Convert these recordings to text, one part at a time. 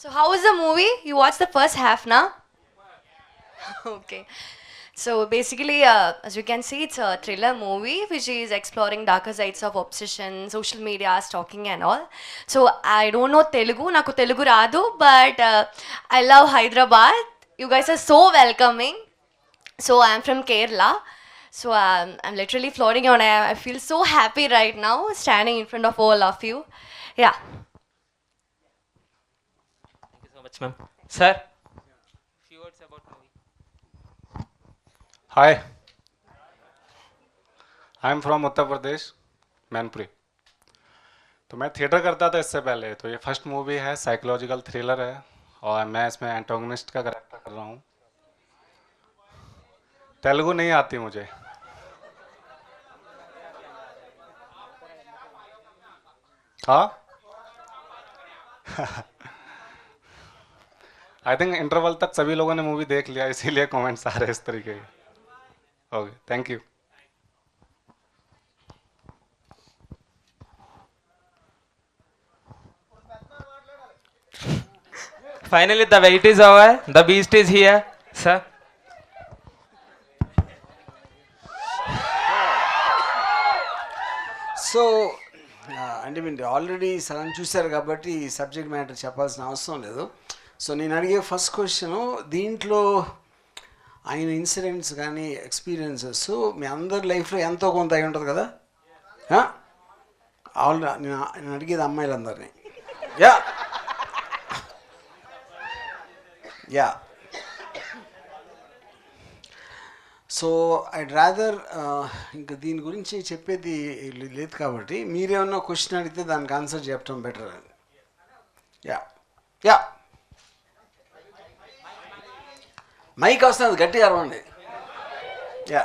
So how was the movie? You watched the first half now? Okay. So basically, as you can see, it's a thriller movie which is exploring darker sides of obsession, social media, stalking and all. So I don't know Telugu, naku Telugu radu, but I love Hyderabad. You guys are so welcoming. So I'm from Kerala. So I'm literally floating on air. I feel so happy right now standing in front of all of you. Yeah. Thank you so much, ma'am. Sir, few words about movie. Hi I am from Uttar Pradesh Mainpuri. तो मैं theatre करता था इससे पहले, तो ये first movie है, psychological thriller है और मैं इसमें एंटागोनिस्ट का कैरेक्टर कर रहा हूँ। तेलुगु नहीं आती मुझे। हाँ आई थिंक इंटरवल तक सभी लोगों ने मूवी देख लिया, इसीलिए कमेंट्स आ रहे हैं इस तरीके के। Okay, thank you. Finally, the wait is over. The beast is here, sir. So అంటే మీరు ఆల్రెడీ సగం చూశారు కాబట్టి సబ్జెక్ట్ మ్యాటర్ చెప్పాల్సిన అవసరం లేదు. సో నేను అడిగే ఫస్ట్ క్వశ్చను, దీంట్లో ఆయన ఇన్సిడెంట్స్ కానీ ఎక్స్పీరియన్సెస్ మీ అందరి లైఫ్లో ఎంతో కొంత అయి ఉంటుంది కదా. ఆల్రెడీ నేను అడిగేది అమ్మాయిలందరినీ. Yeah yeah so I'd rather ఇంకా దీని గురించి చెప్పేది లేదు కాబట్టి మీరేమన్నా క్వశ్చన్ అడిగితే దానికి ఆన్సర్ చెప్పడం బెటర్ అని. యా యా మైక్ వస్తుంది, గట్టిగా అరవండి. యా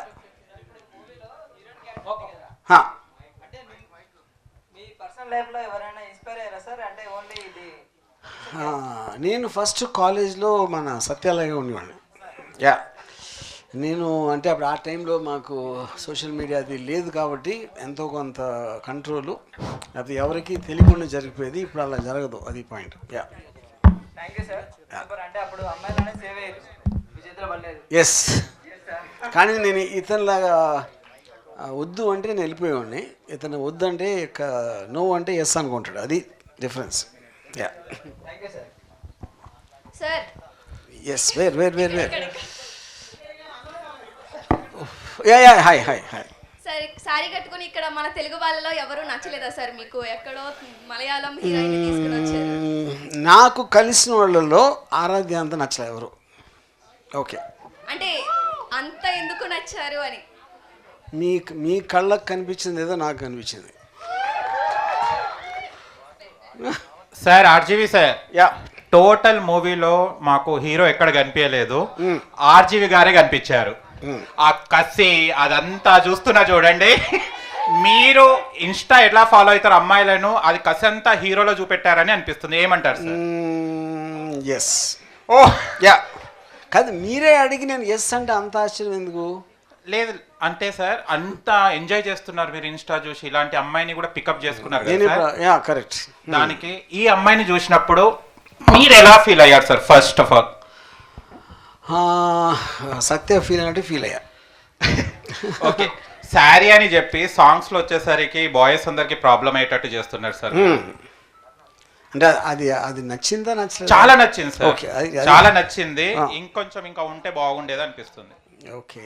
మీ పర్సనల్ లైఫ్లో ఎవరైనా ఇన్స్పైర్ అయ్యారా సార్? అంటే ఓన్లీ ఇది నేను ఫస్ట్ కాలేజ్లో మన సత్యాలయంగా ఉండేవాడిని. యా నేను అంటే అప్పుడు ఆ టైంలో మాకు సోషల్ మీడియా అది లేదు కాబట్టి ఎంతో కొంత కంట్రోలు, అది ఎవరికి తెలియకుండా జరిగిపోయేది. ఇప్పుడు అలా జరగదు, అది point. Yeah thank you sir. Super. అంటే అప్పుడు అమ్మాయిలనే సేవ్ అయ్యారు, మీ చేతిలో పడలేదు. ఎస్, కానీ నేను ఇతనిలాగా వద్దు అంటే నేను వెళ్ళిపోయేవాడిని, ఇతను వద్దు అంటే నో అంటే ఎస్ అనుకుంటాడు, అది difference. Yeah thank you sir. Sir. Yes where yeah yeah hi hi hi. Sir sari కట్టుకుని ఇక్కడ మన తెలుగు వాళ్ళలో ఎవరు నచ్చలేదా సార్ మీకు? ఎక్కడో మలయాళం హీరోయిన్ తీసుకుని వచ్చారు. నాకు కలిసిన వాళ్ళలో ఆరాధ్య అంత నచ్చలే ఎవరు. ఓకే, అంటే అంత ఎందుకు నచ్చారు అని? మీ కళ్ళకు కనిపించింది ఏదో నాకు కనిపించింది. Sir RGV sir, yeah total మూవీలో మాకు హీరో ఎక్కడ కనిపించలేదు, ఆర్జీవి గారే కనిపించారు. ఆ కసి అదంతా చూస్తున్నా చూడండి. మీరు ఇన్స్టా ఎట్లా ఫాలో అవుతారు అమ్మాయిలను, అది కసి అంతా హీరోలో చూపెట్టారని అనిపిస్తుంది. ఏమంటారు సార్? ఎస్. ఓ యా కాదు, మీరే అడిగి నేను ఎస్ అంటే అంత ఆశ్చర్యం ఎందుకు? లేదు అంటే సార్ అంత ఎంజాయ్ చేస్తున్నారు మీరు ఇన్స్టా చూసి, ఇలాంటి అమ్మాయిని కూడా పికప్ చేసుకున్నారు నేను కదా సార్. Yeah correct. దానికి ఈ అమ్మాయిని చూసినప్పుడు మీరు ఎలా ఫీల్ అయ్యారు sir? First of all Satya feel అంటే ఫీల్ అయ్యా. ఓకే, శారీ అని చెప్పి సాంగ్స్ లో వచ్చేసరికి బాయ్స్ అందరికి ప్రాబ్లం అయ్యేటట్టు చేస్తున్నారు సార్. అంటే అది నచ్చిందా నచ్చలేదు? చాలా నచ్చింది సార్. ఓకే, చాలా నచ్చింది. ఇంకొంచెం ఇంకా ఉంటే బాగుండేది అనిపిస్తుంది. ఓకే.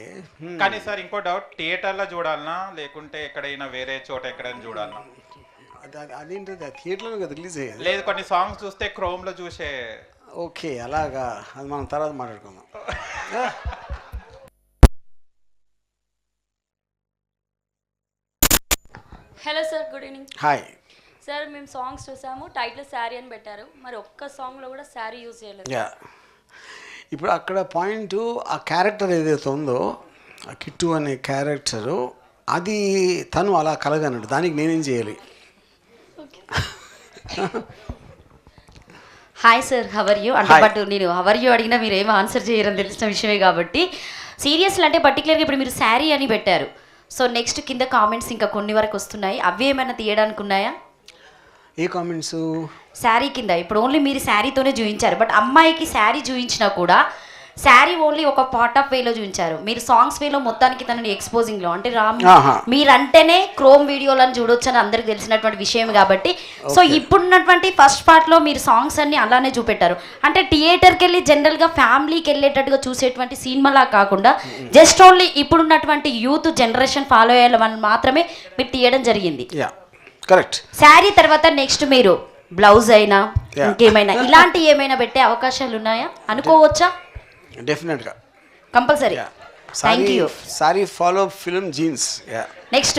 కానీ సార్ ఇంకో డౌట్, థియేటర్ లో చూడాలనా లేకుంటే ఎక్కడైనా వేరే చోట ఎక్కడైనా చూడాలనా? అదేంటది, థియేటర్లో కదా రిలీజ్ అయ్యేది. లేదు, కొన్ని సాంగ్స్ చూస్తే క్రోమ్ లో చూసే. ఓకే, అలాగా, అది మనం తర్వాత మాట్లాడుకుందాం. Hello sir, good evening hi. Sir. మేము సాంగ్స్ చూసాము, టైటిల్ శారీ అని పెట్టారు, మరి ఒక్క సాంగ్లో కూడా శారీ యూజ్ చేయలేదు. యా ఇప్పుడు అక్కడ పాయింట్, ఆ క్యారెక్టర్ ఏదైతే ఉందో, ఆ కిట్టు అనే క్యారెక్టరు, అది తను అలా కలగనడు, దానికి నేనేం చేయాలి? హాయ్ సార్, హవర్ యూ అంటే Hi. బట్ నేను హవర్ యూ అడిగినా మీరు ఏమో ఆన్సర్ చేయరని తెలిసిన విషయమే కాబట్టి సీరియస్లు అంటే పర్టికులర్గా ఇప్పుడు మీరు శారీ అని పెట్టారు. సో నెక్స్ట్ కింద కామెంట్స్ ఇంకా కొన్ని వరకు వస్తున్నాయి, అవి ఏమైనా తీయడానికి ఉన్నాయా? ఏ కామెంట్స్? శారీ కింద ఇప్పుడు ఓన్లీ మీరు శారీతోనే చూపించారు, బట్ అమ్మాయికి శారీ చూపించినా కూడా శారీ ఓన్లీ ఒక పార్ట్ ఆఫ్ వేలో చూపించారు. మీరు సాంగ్స్ వేలో మొత్తానికి తనని ఎక్స్పోజింగ్లో అంటే రామ్ మీరంటేనే క్రోమ్ వీడియోలను చూడొచ్చు అని అందరికి తెలిసినటువంటి విషయం కాబట్టి, సో ఇప్పుడున్నటువంటి ఫస్ట్ పార్ట్లో మీరు సాంగ్స్ అన్ని అలానే చూపెట్టారు. అంటే థియేటర్కి వెళ్ళి జనరల్గా ఫ్యామిలీకి వెళ్ళేటట్టుగా చూసేటువంటి సినిమాలా కాకుండా జస్ట్ ఓన్లీ ఇప్పుడున్నటువంటి యూత్ జనరేషన్ ఫాలో అయ్యాలని మాత్రమే మీరు తీయడం జరిగింది. కరెక్ట్. శారీ తర్వాత నెక్స్ట్ మీరు బ్లౌజ్ అయినా ఇంకేమైనా ఇలాంటి ఏమైనా పెట్టే అవకాశాలు ఉన్నాయా అనుకోవచ్చా? డెఫినెట్గా compulsory. Thank you. Sorry follow film jeans. Next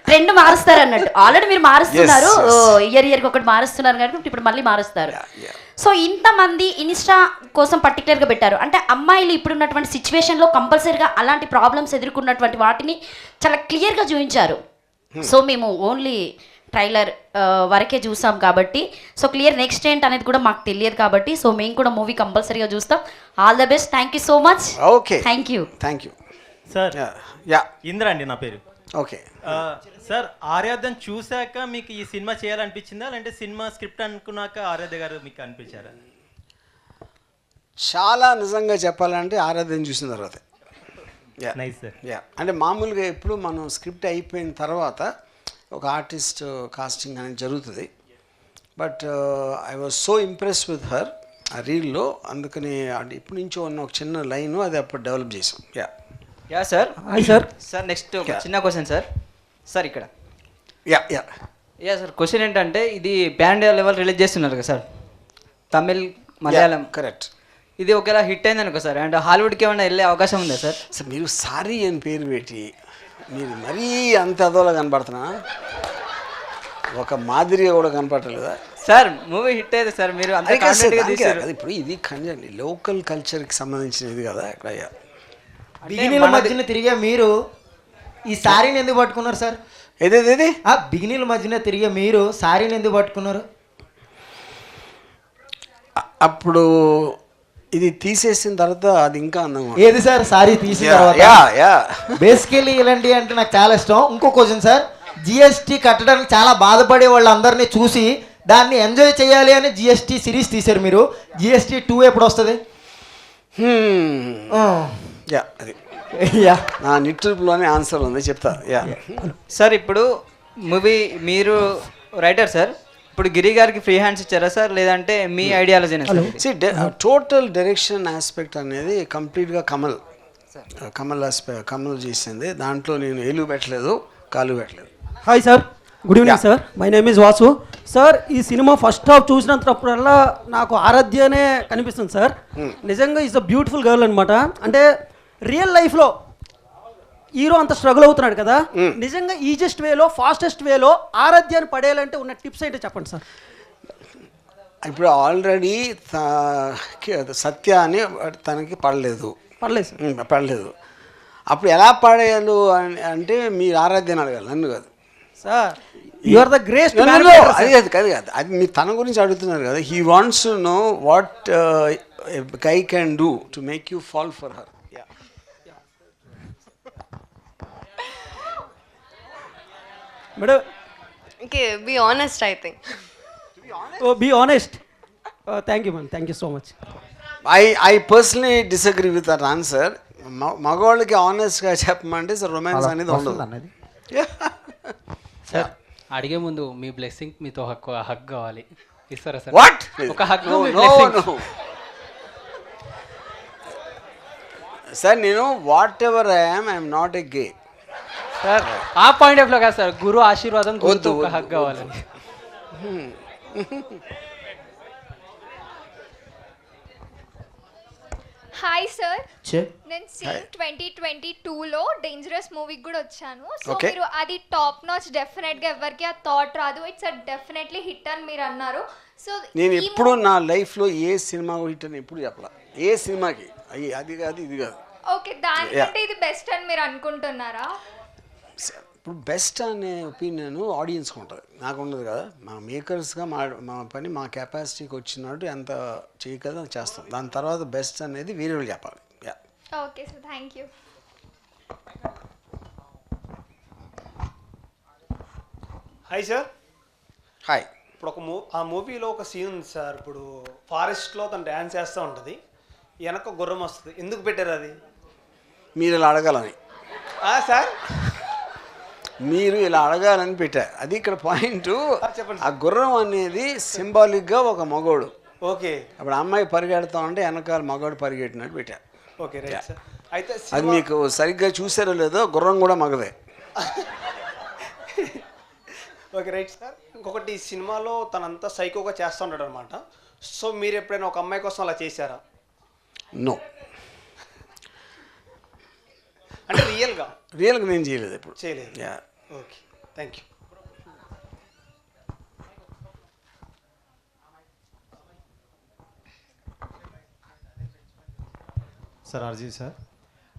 trend మారుస్తారు అన్నట్టు ఆల్రెడీ మీరు మారుస్తున్నారు, ఇయర్కి ఒకటి మారుస్తున్నారు కాబట్టి ఇప్పుడు మళ్ళీ మారుస్తారు. సో ఇంతమంది ఇన్స్టా కోసం పర్టికులర్గా పెట్టారు అంటే అమ్మాయిలు ఇప్పుడున్నటువంటి సిచ్యువేషన్లో కంపల్సరీగా అలాంటి ప్రాబ్లమ్స్ ఎదుర్కొన్నటువంటి వాటిని చాలా క్లియర్గా చూపించారు. సో మేము ఓన్లీ ట్రైలర్ వరకే చూసాం కాబట్టి సో క్లియర్ నెక్స్ట్ ఏంటి అనేది కూడా మాకు తెలియదు కాబట్టి సో మేము కూడా మూవీ కంపల్సరీగా చూస్తాం. All the best. Thank you so much. Okay, thank you. Thank you sir. Indra అండి నా పేరు. ఓకే సార్, ఆర్యాధన్ చూశాక మీకు ఈ సినిమా చేయాలనిపించిందా లేదంటే సినిమా స్క్రిప్ట్ అనుకున్నాక ఆరాధ్య గారు మీకు అనిపించారా? చాలా నిజంగా చెప్పాలంటే ఆరాధన చూసిన తర్వాత నైస్ సార్. అంటే మామూలుగా ఎప్పుడు మనం స్క్రిప్ట్ అయిపోయిన తర్వాత ఒక ఆర్టిస్ట్ కాస్టింగ్ అనేది జరుగుతుంది. But I was so impress with her ఆ రీల్లో, అందుకని అంటే ఇప్పటి నుంచో ఉన్న ఒక చిన్న లైన్ అది అప్పుడు డెవలప్ చేసాం. Yeah sir. Hi sir. Sir next చిన్న క్వశ్చన్ సార్. సార్ ఇక్కడ యా సార్ క్వశ్చన్ ఏంటంటే ఇది బ్యాండ్ లెవెల్ రిలీజ్ చేస్తున్నారు కదా సార్, తమిళ్ మలయాళం. కరెక్ట్. ఇది ఒకవేళ హిట్ అయింది అనుకో సార్, అంటే హాలీవుడ్కి ఏమైనా వెళ్ళే అవకాశం ఉందా సార్? సార్ మీరు సారీ అని పేరు పెట్టి మీరు మరీ అంత అదోలా కనపడుతున్నా, ఒక మాదిరిగా కూడా కనపడలేదా సార్? మూవీ హిట్ అయితే సార్ మీరు అంత కాన్ఫిడెంట్గా తీశారు. ఇప్పుడు ఇది కంజండి లోకల్ కల్చర్కి సంబంధించినది కదా. ఇక్కడ బిగినీల మధ్యన తిరిగే మీరు ఈ శారీని ఎందుకు పట్టుకున్నారు సార్? ఏదేది బిగినీల మధ్యన తిరిగే మీరు శారీని ఎందుకు పట్టుకున్నారు? అప్పుడు ఇది తీసేసిన తర్వాత అది ఇంకా అందంగా ఏది సార్ సారీ తీసిన తర్వాత? బేసికలీ ఇలాంటి అంటే నాకు చాలా ఇష్టం. ఇంకో క్వశ్చన్ సార్, జిఎస్టీ కట్టడానికి చాలా బాధపడే వాళ్ళందరినీ చూసి దాన్ని ఎంజాయ్ చేయాలి అని జిఎస్టీ సిరీస్ తీశారు మీరు. జిఎస్టీ 2 ఎప్పుడు వస్తుంది? అది నా నిట్టూపులోనే ఆన్సర్ ఉంది, చెప్తా. సార్ ఇప్పుడు మూవీ మీరు రైటర్ సార్, ఇప్పుడు గిరి గారికి ఫ్రీ హ్యాండ్స్ ఇచ్చారా సార్ లేదంటే మీ ఐడియాలజీనే? టోటల్ డైరెక్షన్ ఆస్పెక్ట్ అనేది కంప్లీట్గా కమల్ చేసింది. దాంట్లో నేను ఏలు పెట్టలేదు, కాలు పెట్టలేదు. Hi sir, good evening sir. My name is Vasu sir. ఈ సినిమా ఫస్ట్ హాఫ్ చూసినంతప్పుడల్లా నాకు ఆరాధ్యనే కనిపిస్తుంది సార్. నిజంగా ఈజ్ అ బ్యూటిఫుల్ గర్ల్ అనమాట. అంటే రియల్ లైఫ్లో హీరో అంత స్ట్రగుల్ అవుతున్నాడు కదా, నిజంగా ఈజెస్ట్ వేలో ఫాస్టెస్ట్ వేలో ఆరాధ్యాన్ని పడేయాలంటే ఉన్న టిప్స్ ఏంటో చెప్పండి సార్. ఇప్పుడు ఆల్రెడీ సత్య అని తనకి పడలేదు పడలేదు. అప్పుడు ఎలా పడేయాలి అంటే మీరు ఆరాధ్యాన్ని అడగాలి, నన్ను కాదు sir. You are the great. అది కాదు అది మీరు తన గురించి అడుగుతున్నారు కదా. He wants to know what guy can do to make you fall for her. Madam, Okay, be honest, I think. be honest. Thank you, man. Thank you so much. I personally disagree with that answer. మగవాళ్ళకి ఆనెస్ట్గా చెప్పమంటే romance అనేది ఉండదు. Sir అడిగే ముందు మీ blessing మీతో హక్ కావాలి, ఇస్తారా sir? What? ఒక హక్. సార్ నేను what ever I'm not a gay sir. ఆ పాయింట్ ఆఫ్ లో కాదు సార్, గురు ఆశీర్వాదం ఒక హక్ కావాలని. హాయ్ సార్, నేను సీన్ 2022లో డేంజరస్ మూవీకి కూడా వచ్చాను. సో మీరు అది టాప్ నాచ్, డెఫినెట్గా ఎవరికి ఆ థాట్ రాదు, ఇట్స్ అ డెఫినెట్లీ హిట్ అని మీరు అన్నారు. సో నేను ఎప్పుడు నా లైఫ్లో ఏ సినిమా హిట్ అని ఎప్పుడు చెప్పాల, ఏ సినిమాకి అది కాదు ఇది కాదు. ఓకే, దానికంటే ఇది బెస్ట్ అని మీరు అనుకుంటున్నారా? ఇప్పుడు బెస్ట్ అనే ఒపీనియన్ ఆడియన్స్కి ఉంటుంది, నాకు ఉండదు కదా. మా మేకర్స్గా మా పని మా కెపాసిటీకి వచ్చినట్టు ఎంత చేయగలదో చేస్తాం. దాని తర్వాత బెస్ట్ అనేది వేరే వాళ్ళు చెప్పాలి. Okay sir, thank you. Hi sir. Hi. ఇప్పుడు ఆ మూవీలో ఒక సీన్ ఉంది సార్. ఇప్పుడు ఫారెస్ట్లో తను డ్యాన్స్ చేస్తూ ఉంటుంది, వెనక గుర్రం వస్తుంది. ఎందుకు పెట్టారు అది? మీరు ఇలా అడగాలని సార్, మీరు ఇలా అడగాలని పెట్టారు. అది ఇక్కడ పాయింట్. ఆ గుర్రం అనేది సింబాలిక్గా ఒక మగోడు. ఓకే. అప్పుడు అమ్మాయి పరిగెడతా ఉంటే వెనకాల మగోడు పరిగెట్టినట్టు పెట్టారు. Okay, right sir. అయితే అది మీకు సరిగ్గా చూసారో లేదో, గుర్రం కూడా మగదే. Okay, right sir. ఇంకొకటి, సినిమాలో తనంతా సైకోగా చేస్తూ ఉంటాడు అనమాట. సో మీరు ఎప్పుడైనా ఒక అమ్మాయి కోసం అలా చేశారా? నో. అంటే రియల్గా నేను చేయలేదు ఎప్పుడు. చేయలేదు. Okay, thank you. Sir RGV sir,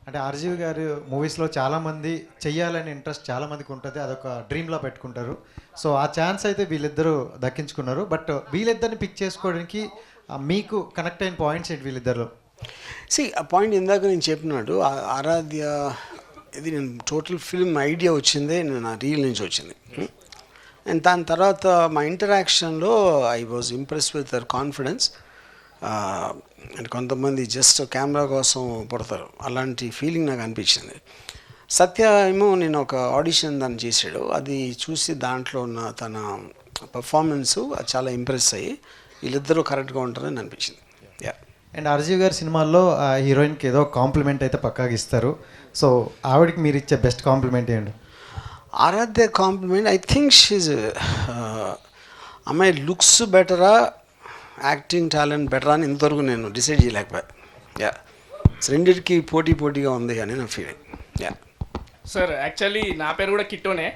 అంటే ఆర్జీవి గారు మూవీస్లో చాలామంది చెయ్యాలని ఇంట్రెస్ట్ చాలామందికి ఉంటుంది, అదొక డ్రీమ్లా పెట్టుకుంటారు. సో ఆ ఛాన్స్ అయితే వీళ్ళిద్దరూ దక్కించుకున్నారు. బట్ వీళ్ళిద్దరిని పిక్ చేసుకోవడానికి మీకు కనెక్ట్ అయిన పాయింట్స్ ఏంటి వీళ్ళిద్దరిలో? ఆ పాయింట్ ఇందాక నేను చెప్పినట్టు ఆరాధ్య ఇది నేను టోటల్ ఫిల్మ్ ఐడియా వచ్చిందే నేను ఆ రీల్ నుంచి వచ్చింది. అండ్ దాని తర్వాత మా ఇంటరాక్షన్లో I was impress with their confidence. And కొంతమంది జస్ట్ కెమెరా కోసం పడతారు, అలాంటి ఫీలింగ్ నాకు అనిపించింది. సత్య ఏమో నేను ఒక ఆడిషన్ దాన్ని చేశాడు, అది చూసి దాంట్లో ఉన్న తన పర్ఫార్మెన్సు చాలా ఇంప్రెస్ అయ్యి వీళ్ళిద్దరూ కరెక్ట్గా ఉంటారని అనిపించింది. అండ్ ఆర్జీవి గారి సినిమాల్లో హీరోయిన్కి ఏదో కాంప్లిమెంట్ అయితే పక్కాగా ఇస్తారు. సో ఆవిడకి మీరు ఇచ్చే బెస్ట్ కాంప్లిమెంట్ ఏంటి? ఆరాధ్య కాంప్లిమెంట్ ఐ థింక్ షీజ్ అమ్మాయి లుక్స్ బెటరా, యాక్టింగ్ టాలెంట్ బెటరా అని ఇంతవరకు నేను డిసైడ్ చేయలేకపోయా. రెండింటికి పోటీగా ఉంది అని నా ఫీలింగ్. సార్ యాక్చువల్లీ నా పేరు కూడా కిట్టోనే.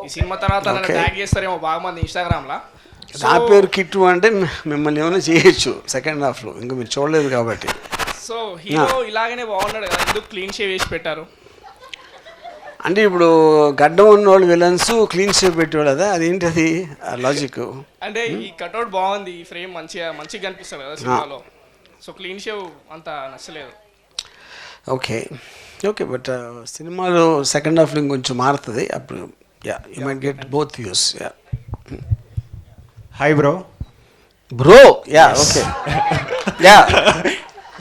ఈ సినిమా తర్వాత నన్ను ట్యాగ్ చేస్తారేమో బాగా మంది ఇన్స్టాగ్రామ్లో. నా పేరు కిట్టు అంటే మిమ్మల్ని ఏమైనా చేయొచ్చు సెకండ్ హాఫ్లో, ఇంకా మీరు చూడలేదు కాబట్టి. సో హీరో ఇలాగనే బాగున్నాడు కదా, ఎందుకు క్లీన్ షేవ్ వేసి పెట్టారు? అంటే ఇప్పుడు గడ్డం ఉన్నవాళ్ళు విలన్స్ క్లీన్ షేవ్ పెట్టేవాళ్ళు కదా, అదేంటి అది లాజిక్? అంటే ఈ కట్అవుట్ బాగుంది, ఈ ఫ్రేమ్ మంచిగా కనిపిస్తుంది కదా సినిమాలో. సో క్లీన్ షేవ్ అంత నచ్చలేదు. ఓకే బట్ సినిమాలో సెకండ్ హాఫ్లో ఇంకొంచెం మారుతుంది అప్పుడు. You might get both views. Hi bro. Okay.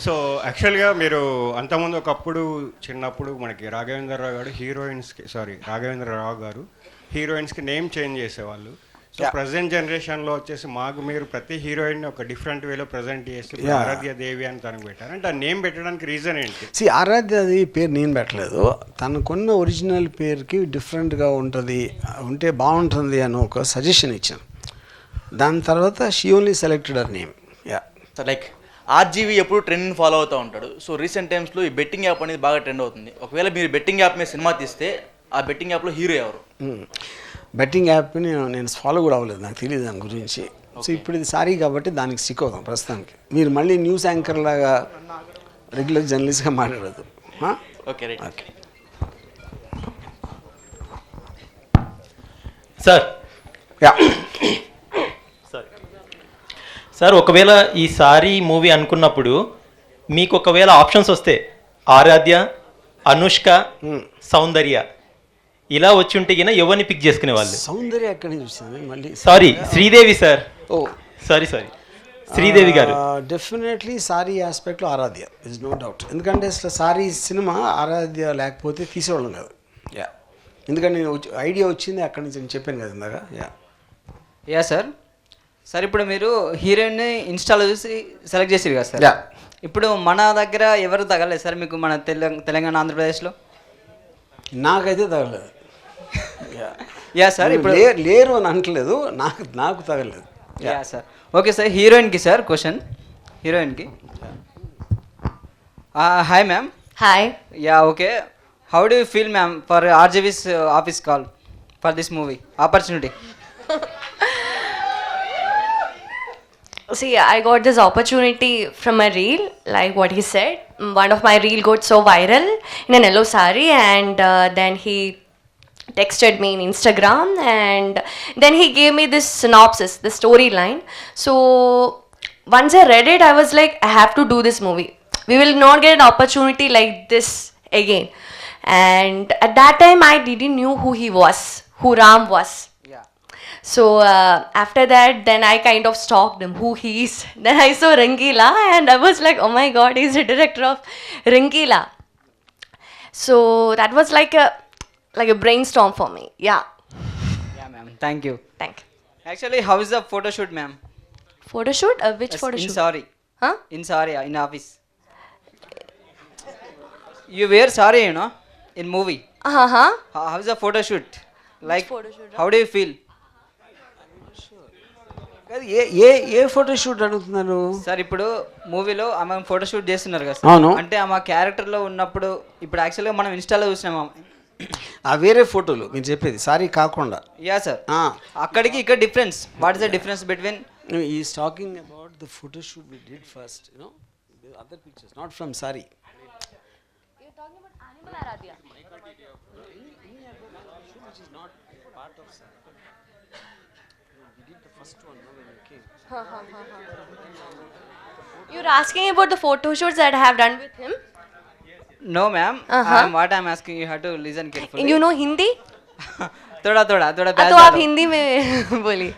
So యాక్చువల్గా మీరు అంతకుముందు ఒకప్పుడు చిన్నప్పుడు మనకి రాఘవేంద్రరావు గారు హీరోయిన్స్కి నేమ్ చేంజ్ చేసేవాళ్ళు. సో ప్రజెంట్ జనరేషన్లో వచ్చేసి మాకు మీరు ప్రతి హీరోయిన్ ఒక డిఫరెంట్ వేలో ప్రజెంట్ చేసి ఆరాధ్య దేవి అని తనకు పెట్టారు. అంటే ఆ నేమ్ పెట్టడానికి రీజన్ ఏంటి? ఆరాధ్యది పేరు నేను పెట్టలేదు, తనకున్న ఒరిజినల్ పేరుకి డిఫరెంట్గా ఉంటే బాగుంటుంది అని ఒక సజెషన్ ఇచ్చాను. దాని తర్వాత she only selected our name. Like RGV ఎప్పుడు ట్రెండ్ని ఫాలో అవుతూ ఉంటాడు. సో రీసెంట్ టైమ్స్లో ఈ బెట్టింగ్ యాప్ అనేది బాగా ట్రెండ్ అవుతుంది. ఒకవేళ మీరు బెట్టింగ్ యాప్ మీద సినిమా తీస్తే ఆ బెట్టింగ్ యాప్లో హీరో ఎవరు? బెట్టింగ్ యాప్ని నేను ఫాలో కూడా అవ్వలేదు, నాకు తెలియదు దాని గురించి. సో ఇప్పుడు ఇది సారీ కాబట్టి దానికి స్టిక్ అవుతాం ప్రస్తుతానికి. మీరు మళ్ళీ న్యూస్ యాంకర్ లాగా రెగ్యులర్ జర్నలిస్ట్గా మాట్లాడదు. Okay right. Okay sir. Sir ఒకవేళ ఈ సారీ మూవీ అనుకున్నప్పుడు మీకు ఒకవేళ ఆప్షన్స్ వస్తే ఆరాధ్య, అనుష్క, సౌందర్య ఇలా వచ్చి ఉంటే గిన ఎవరిని పిక్ చేసుకునే వాళ్ళు? సౌందర్య ఎక్కడి నుంచి వచ్చింది మళ్ళీ? Sorry Sridevi sir. Sorry Sridevi గారు. డెఫినెట్లీ సారీ ఆస్పెక్ట్లో ఆరాధ్య ఇస్ నో డౌట్. ఎందుకంటే అసలు సారీ సినిమా ఆరాధ్య లేకపోతే తీసేవాళ్ళం కాదు. ఎందుకంటే నేను ఐడియా వచ్చింది అక్కడి నుంచి, నేను చెప్పాను కదా ఇందాక. సార్ ఇప్పుడు మీరు హీరోయిన్ని ఇన్స్టాలో చూసి సెలెక్ట్ చేసారు కదా సార్. ఇప్పుడు మన దగ్గర ఎవరు తగలేదు సార్ మీకు, మన తెలంగాణ ఆంధ్రప్రదేశ్లో? నాకైతే తగలేదు. సార్ ఇప్పుడు లేరు అని అనట్లేదు, నాకు తగలేదు. సార్. ఓకే సార్, హీరోయిన్కి సార్ క్వశ్చన్. హీరోయిన్కి hi ma'am. Hi. Okay, how do you feel ma'am for RGV's office call for this movie opportunity? See, I got this opportunity from a reel, like what he said. One of my reel got so viral in an yellow saree, and then he texted me in Instagram, and then he gave me this synopsis, the storyline. So once I read it, I was like, I have to do this movie. We will not get an opportunity like this again. And at that time, I didn't knew who he was, who Ram was. So after that, then I kind of stalked him, who he is. Then I saw Rangila, and I was like, oh my god, he's the director of Rangila. So that was like a brainstorm for me. Yeah. Yeah, ma'am. Thank you. Thank you. Actually, how is the photo shoot, ma'am? Photo shoot? Which photo In shoot? sorry. Huh? In sorry, in office. You wear sorry, you know, in movie. Uh-huh. How is the photo shoot? Like, photo shoot, how do you feel? A photo shoot అడుగుతున్నారు? Sir ఇప్పుడు మూవీలో ఆమె photo shoot చేస్తున్నారు కదా అవును. Sir, అంటే ఆమె క్యారెక్టర్లో ఉన్నప్పుడు ఇప్పుడు యాక్చువల్గా మనం ఇన్స్టాలో చూసినాం ఆమె. వేరే ఫోటోలు మీరు చెప్పేది సారీ కాకుండా. యా సార్, అక్కడికి ఇక్కడ difference. What is the difference between? Is talking about the photo shoot we did first, you know, the other pictures, not from sorry. You're talking about Animal Aradhya. Which is not part of Sari. We did the first one when you came. You're asking about the photo shoots that I have done with him? No, ma'am. What I'm asking, you have to listen carefully. You know Hindi? थोड़ा तो आप हिंदी में बोलिए.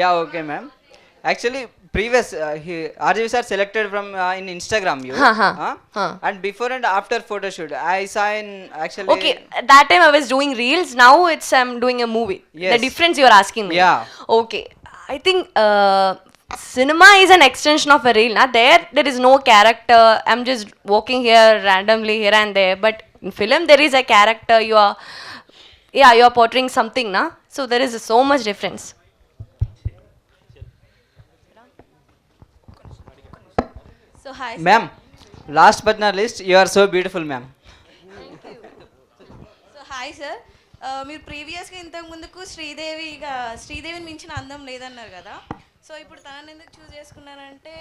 Yeah, okay, ma'am. Actually, previous RGV sir selected from in Instagram you. And before and after photo shoot, I saw in actually. Okay, at that time I was doing reels. Now I'm doing a movie. Yes. The difference you're asking me. Yeah. Okay, I think cinema is an extension of a reel. There is no character. I'm just walking here randomly here and there. But in film there is a character. You are portraying something, na. So there is so much difference. So hi, ma'am. Last but not least, you are so beautiful, ma'am. So hi sir, మీరు ప్రీవియస్గా ఇంతకు ముందుకు శ్రీదేవిని మించిన అందం లేదన్నారు కదా. So ఇప్పుడు తనని ఎందుకు చూస్ చేసుకున్నారంటే,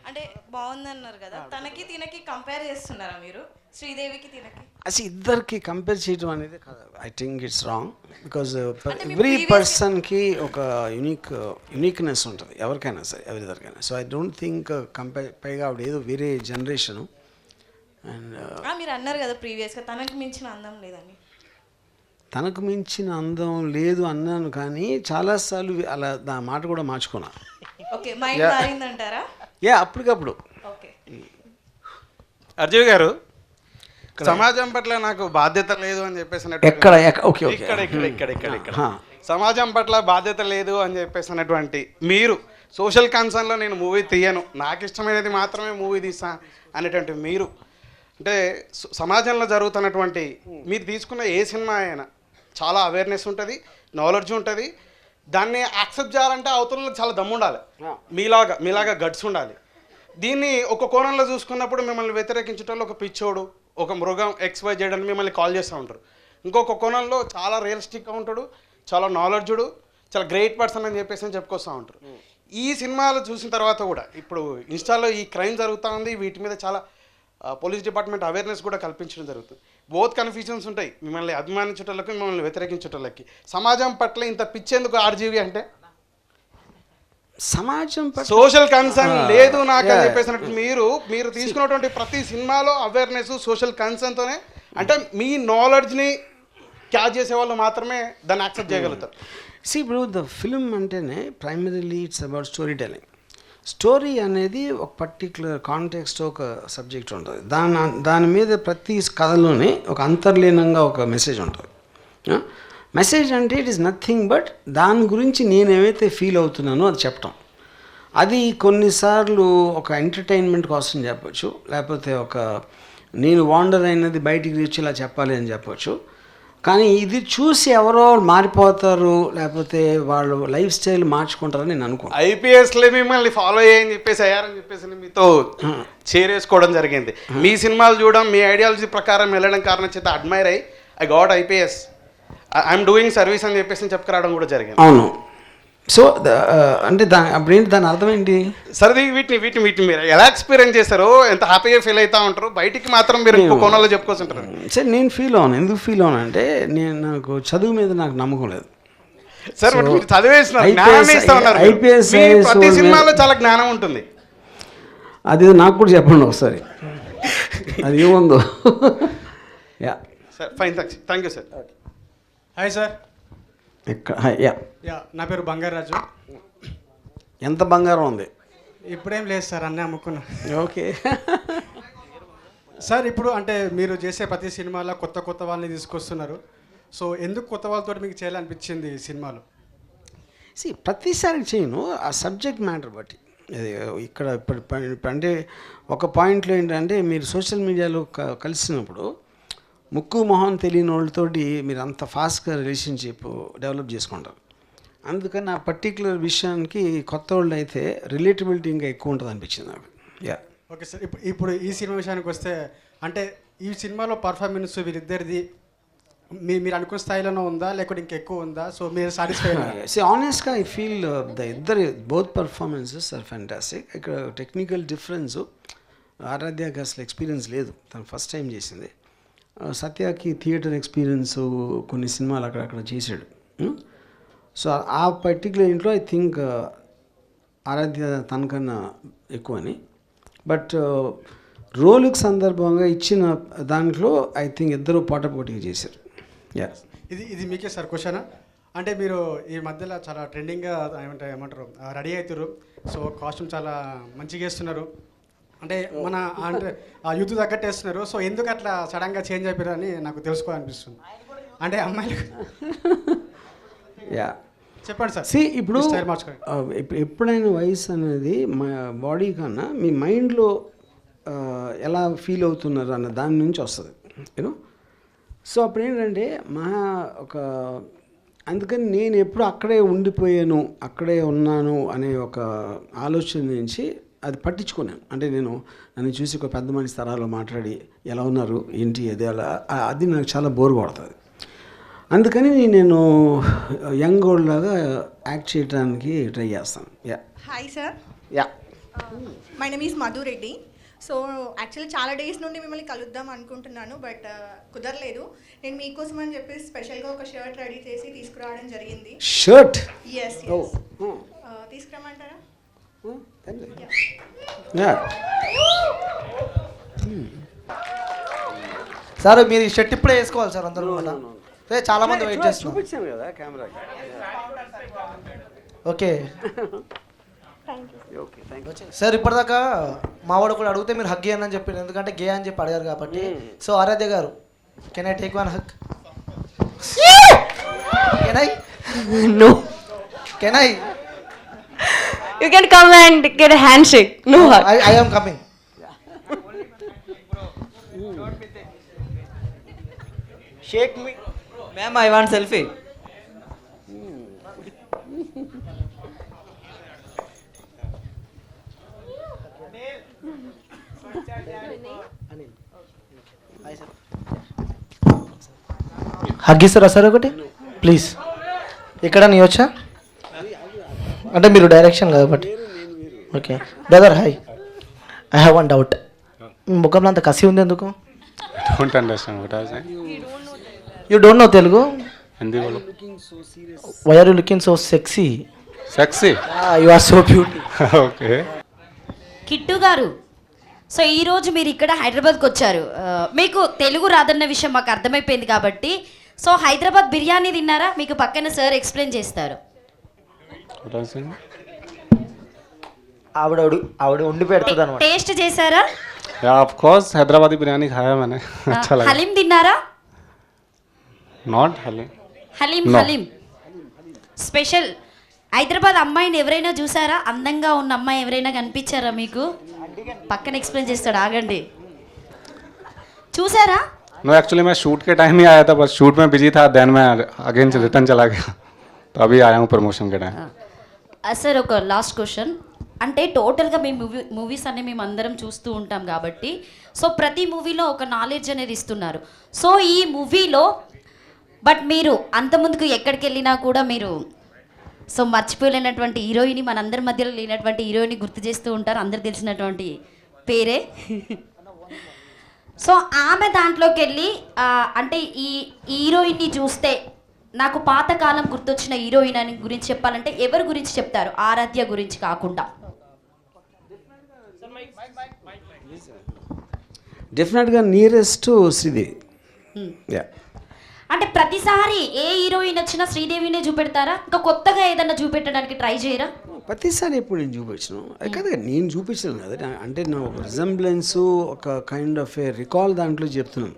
అంటే బాగుందన్నారు కదా, తనకి తినకి కంపేర్ చేస్తున్నారా మీరు? శ్రీదేవికి తినకి అసలు ఇద్దరికి కంపేర్ చేయడం అనేది I think it's wrong. Because every పర్సన్కి ఒక యునిక్నెస్ ఉంటుంది, ఎవరికైనా సరే, ఎవరిదరికైనా. సో ఐ డోంట్ థింక్ పైగా ఆవిడ ఏదో వేరే జనరేషను. అండ్ మీరు అన్నారు కదా ప్రీవియస్గా తనకు మించిన అందం లేదని. తనకు మించిన అందం లేదు అన్నాను, కానీ చాలాసార్లు అలా నా మాట కూడా మార్చుకున్నా. Okay, mind మారిందంటారా? అప్పటికప్పుడు. ఓకే. అర్జువ్ గారు, సమాజం పట్ల నాకు బాధ్యత లేదు అని చెప్పేసి ఇక్కడ సమాజం పట్ల బాధ్యత లేదు అని చెప్పేసినటువంటి మీరు, సోషల్ కన్సర్న్లో నేను మూవీ తీయను, నాకు ఇష్టమైనది మాత్రమే మూవీ తీసా అనేటువంటి మీరు, అంటే సమాజంలో జరుగుతున్నటువంటి మీరు తీసుకున్న ఏ సినిమా అయినా చాలా అవేర్నెస్ ఉంటుంది, నాలెడ్జ్ ఉంటుంది. దాన్ని యాక్సెప్ట్ చేయాలంటే అవతలకు చాలా దమ్ము ఉండాలి, మీలాగా గట్స్ ఉండాలి. దీన్ని ఒక కోణంలో చూసుకున్నప్పుడు మిమ్మల్ని వ్యతిరేకించడంలో ఒక పిచ్చోడు, ఒక మృగం, XY చేయడానికి మిమ్మల్ని కాల్ చేస్తూ ఉంటారు. ఇంకొక కోణంలో చాలా రియలిస్టిక్గా ఉంటాడు, చాలా నాలెడ్జుడు, చాలా గ్రేట్ పర్సన్ అని చెప్పేసి చెప్పుకొస్తూ ఉంటారు. ఈ సినిమాలు చూసిన తర్వాత కూడా ఇప్పుడు ఇన్స్టాలో ఈ క్రైమ్ జరుగుతూ ఉంది, వీటి మీద చాలా పోలీస్ డిపార్ట్మెంట్ అవేర్నెస్ కూడా కల్పించడం జరుగుతుంది. బోత్ కన్ఫ్యూజన్స్ ఉంటాయి, మిమ్మల్ని అభిమానించటోళ్ళకి, మిమ్మల్ని వ్యతిరేకించటోళ్ళకి. సమాజం పట్ల ఇంత పిచ్చేందుకు ఆర్జీవి అంటే? సమాజం సోషల్ కన్సర్న్ లేదు నాకు అని చెప్పేసినట్టు మీరు తీసుకున్నటువంటి ప్రతి సినిమాలో అవేర్నెస్, సోషల్ కన్సర్న్తోనే, అంటే మీ నాలెడ్జ్ని క్యాచ్ చేసే వాళ్ళు మాత్రమే దాన్ని యాక్సెప్ట్ చేయగలుగుతారు. ఇప్పుడు ద ఫిల్మ్ అంటేనే primarily it's about story telling. Story అనేది ఒక పర్టిక్యులర్ కాంటెక్స్ట్, ఒక సబ్జెక్ట్ ఉంటుంది. దాని మీద ప్రతి కథలోనే ఒక అంతర్లీనంగా ఒక మెసేజ్ ఉంటుంది. మెసేజ్ అంటే ఇట్ ఈస్ నథింగ్ బట్ దాని గురించి నేను ఏమైతే ఫీల్ అవుతున్నానో అది చెప్పటం. అది కొన్నిసార్లు ఒక ఎంటర్టైన్మెంట్ కోసం చెప్పచ్చు, లేకపోతే ఒక నేను వాండర్ అయినది బయటికి తెచ్చి ఇలా చెప్పాలి అని చెప్పచ్చు. కానీ ఇది చూసి ఎవరో మారిపోతారు, లేకపోతే వాళ్ళు లైఫ్ స్టైల్ మార్చుకుంటారని నేను అనుకుంటాను. ఐపీఎస్లో మిమ్మల్ని ఫాలో అయ్యని చెప్పేసి అయ్యారని చెప్పేసి మీతో చేరేసుకోవడం జరిగింది. మీ సినిమాలు చూడడం, మీ ఐడియాలజీ ప్రకారం వెళ్ళడం కారణం చేత అడ్మైర్ అయ్యి I got IPS, I'm doing service అని చెప్పేసి చెప్పుకురావడం కూడా జరిగింది. అవును. సో అంటే అప్పుడేంటి దాని అర్థం ఏంటి? సరే, వీటిని మీరు ఎలా ఎక్స్పీరియన్స్ చేస్తారో, ఎంత హ్యాపీగా ఫీల్ అవుతూ ఉంటారు, బయటికి మాత్రం మీరు ఇంకో కోణంలో చెప్పుకోవాల్సింటారు. సరే, నేను ఫీల్ అవును. ఎందుకు ఫీల్ అవును అంటే నాకు చదువు మీద నాకు నమ్మకం లేదు. సార్, మీరు చదివేస్తున్నారు, జ్ఞానాన్ని ఇస్తా ఉన్నారు. ఐపీఎస్ ప్రతి సినిమాలో చాలా జ్ఞానం ఉంటుంది. అది నాకు కూడా చెప్పండి ఒకసారి, అది ఏముందో. Sir fine, thank you sir. Hi sir, yeah yeah నా పేరు బంగారాజు. ఎంత బంగారం ఉంది? ఇప్పుడేం లేదు సార్, అన్నీ అమ్ముకున్నా. ఓకే సార్ ఇప్పుడు అంటే మీరు చేసే ప్రతి సినిమాలో కొత్త కొత్త వాళ్ళని తీసుకొస్తున్నారు. సో ఎందుకు కొత్త వాళ్ళతో మీకు చేయాలనిపించింది ఈ సినిమాలో? ప్రతిసారి చేయను, ఆ సబ్జెక్ట్ మ్యాటర్ బట్టి. అది ఇక్కడ ఇప్పుడు అంటే ఒక పాయింట్లో ఏంటంటే మీరు సోషల్ మీడియాలో కలిసినప్పుడు ముక్కు మొహం తెలియని వాళ్ళతోటి మీరు అంత ఫాస్ట్గా రిలేషన్షిప్ డెవలప్ చేసుకుంటారు. అందుకని ఆ పర్టికులర్ విషయానికి కొత్త వాళ్ళు అయితే రిలేటబిలిటీ ఇంకా ఎక్కువ ఉంటుంది అనిపించింది నాకు. యా ఓకే సార్, ఇప్పుడు ఈ సినిమా విషయానికి వస్తే అంటే ఈ సినిమాలో పర్ఫార్మెన్స్ వీళ్ళిద్దరిది మీరు అనుకున్న స్థాయిలోనే ఉందా లేకపోతే ఇంకెక్కువ ఉందా? సో మీరు సాటిస్ఫై? ఆనెస్ట్గా I feel both performances are fantastic. ఇక్కడ టెక్నికల్ డిఫరెన్స్ ఆరాధ్యకి అసలు ఎక్స్పీరియన్స్ లేదు, తను ఫస్ట్ టైం చేసింది. సత్యకి థియేటర్ ఎక్స్పీరియన్స్ కొన్ని సినిమాలు అక్కడక్కడ చేశాడు. సో ఆ పర్టికులర్ ఇంట్లో ఐ థింక్ ఆరాధ్య తనకన్నా ఎక్కువని. బట్ రోలుకి సందర్భంగా ఇచ్చిన దాంట్లో ఐ థింక్ ఇద్దరు పోటాపోటీగా చేశారు. యా ఇది మీకే సార్ క్వశ్చన్. అంటే మీరు ఈ మధ్యలో చాలా ట్రెండింగ్గా ఏమంటారు రెడీ అవుతారు. సో కాస్ట్యూమ్ చాలా మంచిగా వేస్తున్నారు, అంటే మన అంటే ఆ యూత్ తగ్గట్టు వేస్తున్నారు. సో ఎందుకు అట్లా సడన్గా చేంజ్ అయిపోయారని నాకు తెలుసుకోవాలనిపిస్తుంది. అంటే అమ్మాయిలు యా చెప్పండి సార్. ఇప్పుడు ఎప్పుడైనా వయసు అనేది మా బాడీ కన్నా మీ మైండ్లో ఎలా ఫీల్ అవుతున్నారు అన్న దాని నుంచి వస్తుంది యూనో. సో అప్పుడు ఏంటంటే అందుకని నేను ఎప్పుడు అక్కడే ఉండిపోయాను, అక్కడే ఉన్నాను అనే ఒక ఆలోచన నుంచి అది పట్టించుకున్నాను. అంటే నన్ను చూసి ఒక పెద్ద మనిషి తరాలో మాట్లాడి ఎలా ఉన్నారు ఏంటి అది అలా, అది నాకు చాలా బోర్ కొడుతుంది. అందుకని నేను యంగ్ ఓల్డ్ లాగా యాక్ట్ చేయడానికి ట్రై చేస్తాను. Yeah hi sir. Yeah my name is Madhu Reddy. So actually చాలా డేస్ నుండి మిమ్మల్ని కలుద్దాం అనుకుంటున్నాను, బట్ కుదరలేదు. నేను మీకోసం అని చెప్పి స్పెషల్గా ఒక షర్ట్ రెడీ చేసి తీసుకురావడం జరిగింది. షర్ట్? ఎస్. తీసుకురమ్మంటారా? సార్ మీరు ఈ షర్ట్ ఇప్పుడే వేసుకోవాలి సార్ అందరూ. చాలా మంది వెయిట్ చేస్తున్నారు. చూపించాను కదా కెమెరా. ఓకే సార్, ఇప్పటిదాకా మా వాడు కూడా అడిగితే మీరు హగ్ అని చెప్పారు, ఎందుకంటే గే అని చెప్పి అడిగారు కాబట్టి. సో ఆరాధ్య గారు, can I take one hug? Can I? No. Can I? You can come and get a handshake. No hug. I am coming. Shake me. Ma'am, I want selfie. Hug ఇస్తారా sir ఒకటి please? ఇక్కడ నీ వచ్చా అంటే మీరు direction కాబట్టి. Okay brother, hi. I have one doubt. మీ ముఖంలో అంత కసి ఉంది ఎందుకు? Don't understand what I was saying. You don't know Telugu? Hindi bolo. Why are you looking so sexy? Sexy? You are so beautiful. Okay. Kittu గారు, so ఈరోజు మీరు ఇక్కడ హైదరాబాద్కి వచ్చారు. మీకు తెలుగు రాదన్న విషయం మాకు అర్థమైపోయింది కాబట్టి, సో హైదరాబాద్ బిర్యానీ తిన్నారా? మీకు పక్కన సార్ ఎక్స్ప్లెయిన్ చేస్తారు. ఆవిడ ఉండి పెడుతుంది అన్నమాట. టేస్ట్ చేశారా? Yeah, of course. Hyderabadi biryani खाया मैंने. अच्छा लगा. హలీం తిన్నారా? Not haleem. Haleem No. Haleem special. Hyderabad అమ్మాయిని ఎవరైనా చూసారా? అందంగా ఉన్న అమ్మాయి ఎవరైనా కనిపించారా మీకు? పక్కన ఎక్స్ప్లెయిన్ చేస్తాడు, ఆగండి. చూసారా? No, actually मैं शूट के टाइम ही आया था, बस शूट में बिजी था, देन मैं अगेन रिटर्न चला गया, तो अभी आया हूँ प्रमोशन के टाइम. సార్ ఒక లాస్ట్ క్వశ్చన్. అంటే టోటల్గా మేము మూవీస్ అన్ని మేము అందరం చూస్తూ ఉంటాం కాబట్టి, సో ప్రతి మూవీలో ఒక నాలెడ్జ్ అనేది ఇస్తున్నారు. సో ఈ మూవీలో బట్ మీరు అంతకుముందుకు ఎక్కడికి వెళ్ళినా కూడా మీరు సో మర్చిపోలేనటువంటి హీరోయిన్, మనందరి మధ్యలో లేనటువంటి హీరోయిన్ గుర్తు చేస్తూ ఉంటారు, అందరు తెలిసినటువంటి పేరే. సో ఆమె దాంట్లోకి వెళ్ళి అంటే ఈ హీరోయిన్ని చూస్తే నాకు పాతకాలం గుర్తొచ్చిన హీరోయిన్ అని గురించి చెప్పాలంటే ఎవరి గురించి చెప్తారు? ఆరాధ్య గురించి కాకుండా. డెఫినెట్గా నియరెస్ట్ శ్రీదేవి. అంటే ప్రతిసారి ఏ హీరోయిన్ వచ్చినా శ్రీదేవినే చూపెడతారా, ఇంకా కొత్తగా ఏదన్నా చూపెట్టడానికి ట్రై చేయరా? ప్రతిసారి ఎప్పుడు నేను చూపించను అది కాదు కదా, నేను చూపించను కదా, అంటే నా ఒక రిజంబ్లెన్స్ ఒక కైండ్ ఆఫ్ ఏ రికాల్ దాంట్లో చెప్తున్నాను,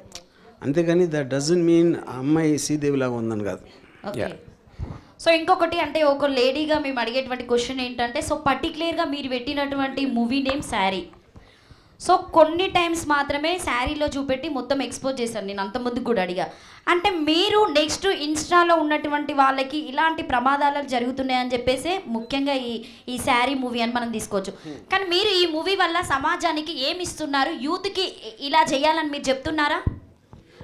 అంతేగాని దట్ డజంట్ మీన్ ఆ అమ్మాయి శ్రీదేవి లాగా ఉందని కాదు. యా. సో ఇంకొకటి అంటే ఒక లేడీగా మేము అడిగేటువంటి క్వశ్చన్ ఏంటంటే, సో పర్టికులర్గా మీరు పెట్టినటువంటి మూవీ నేమ్ శారీ. సో కొన్ని టైమ్స్ మాత్రమే శారీలో చూపెట్టి మొత్తం ఎక్స్పోజ్ చేశాను, నేను అంతకుముందు కూడా అడిగా. అంటే మీరు నెక్స్ట్ ఇన్స్టాలో ఉన్నటువంటి వాళ్ళకి ఇలాంటి ప్రమాదాలు జరుగుతున్నాయని చెప్పేసి ముఖ్యంగా ఈ శారీ మూవీ అని మనం తీసుకోవచ్చు. కానీ మీరు ఈ మూవీ వల్ల సమాజానికి ఏమి ఇస్తున్నారు, యూత్కి ఇలా చేయాలని మీరు చెప్తున్నారా?